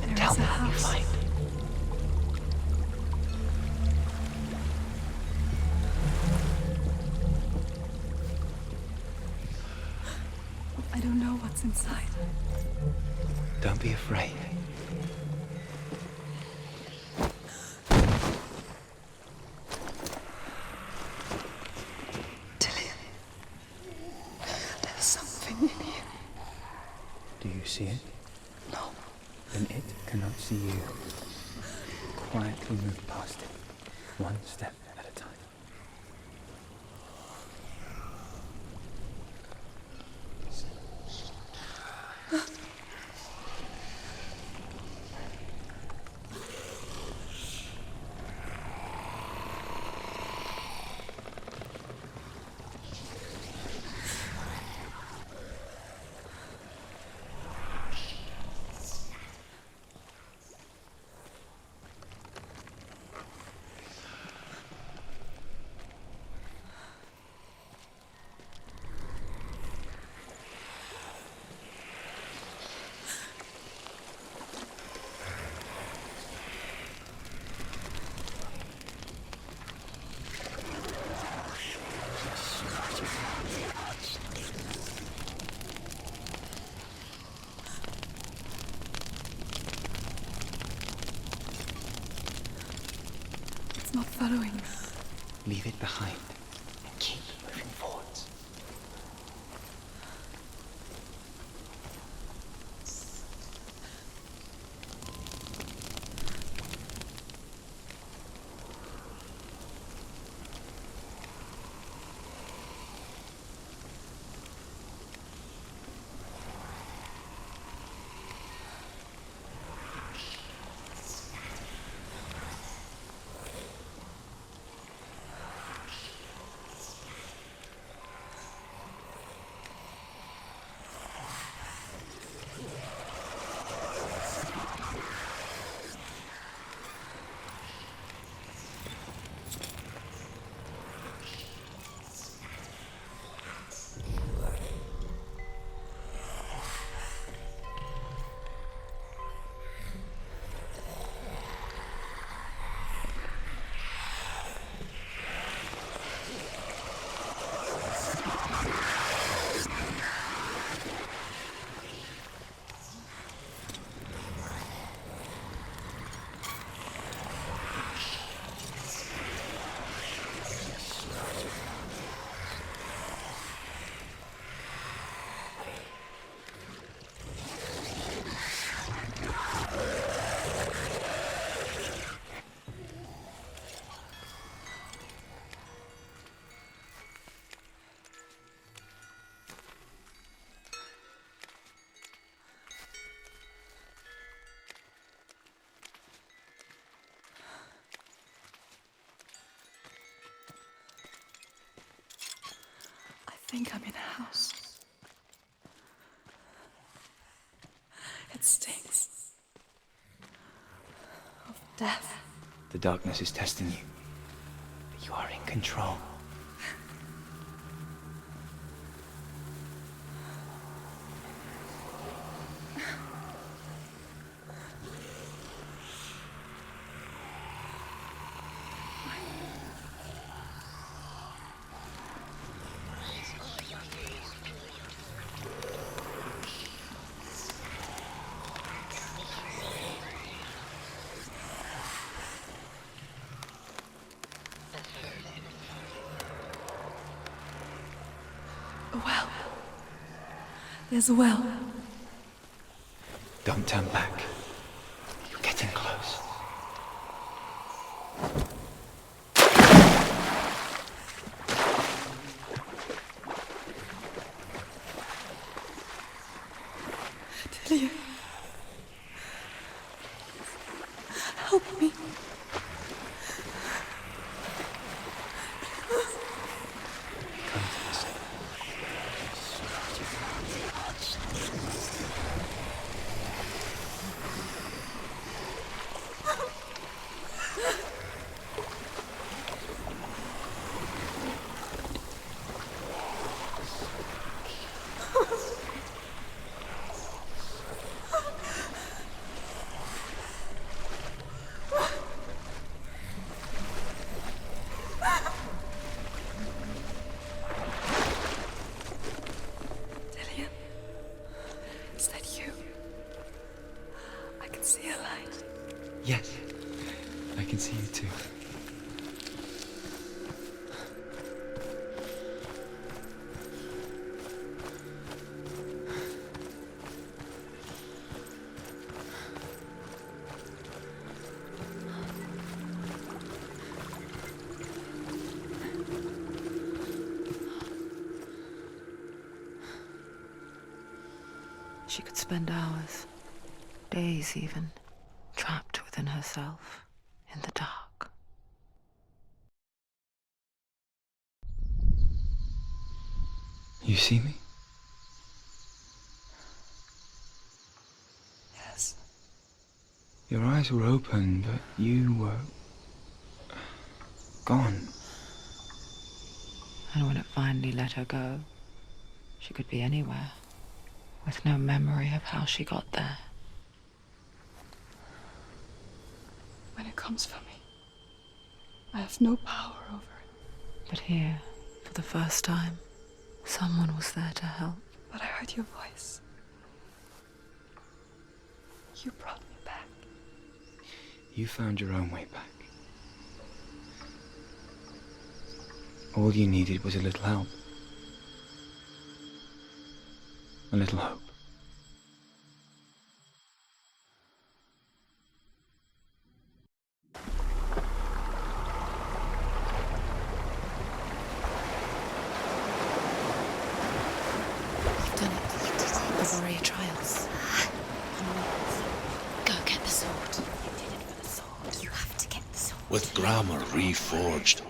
There Tell is me a what you house. find. I don't know what's inside. Don't be afraid. Do you see it? No. Then it cannot see you. Quietly move past it, one step at a time. It's not following. Leave it behind and keep moving forwards. I think I'm in a house. It stinks of death. The darkness is testing you, but you are in control. A well. There's a well. Don't turn back. You're getting close. Delia. Help me. She could spend hours, days even, trapped within herself, in the dark. You see me? Yes. Your eyes were open, but you were gone. And when it finally let her go, she could be anywhere, with no memory of how she got there. When it comes for me, I have no power over it. But here, for the first time, someone was there to help. But I heard your voice. You brought me back. You found your own way back. All you needed was a little help. A little hope. You've done it. You did it. The warrior trials. Go get the sword. You did it for the sword. You have to get the sword. With grammar reforged,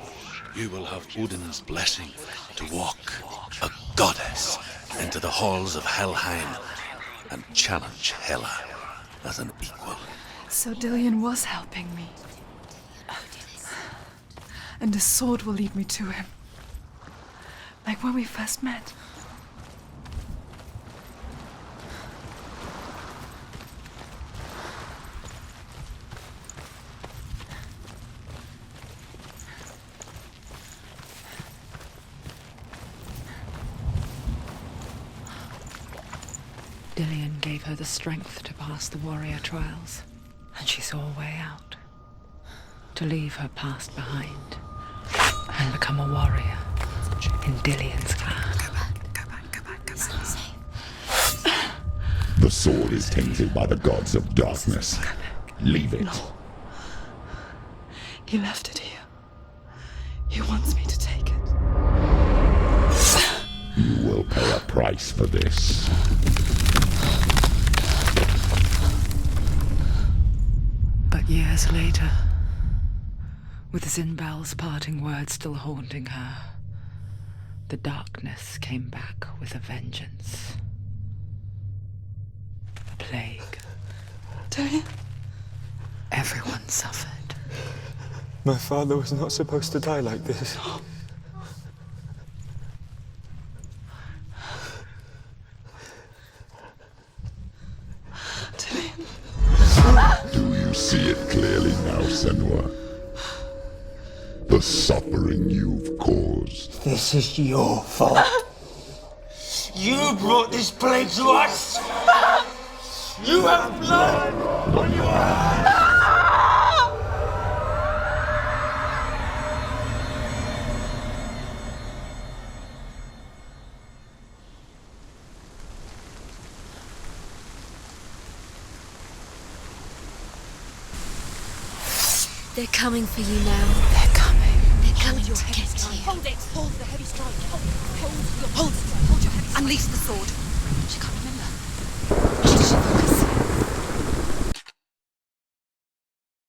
you will have Odin's blessing to walk, a goddess, into the halls of Helheim and challenge Hela as an equal. So Dillion was helping me. And the sword will lead me to him. Like when we first met. Dillion gave her the strength to pass the warrior trials, and she saw a way out. To leave her past behind and become a warrior in Dillion's clan. Go back. It's not safe. The sword is tainted by the gods of darkness. Leave it. No. He left it here. He wants me to take it. You will pay a price for this. But years later, with Zinbal's parting words still haunting her, the darkness came back with a vengeance. A plague. Dillion? Everyone suffered. My father was not supposed to die like this. Do you see it clearly now, Senua? The suffering you've caused. This is your fault. You brought this plague to us! You have blood on your hands! They're coming for you now. They're coming. They're coming to get you. Hold it! Hold the heavy strike. Hold your strike. Hold your heavy strike. Unleash the sword.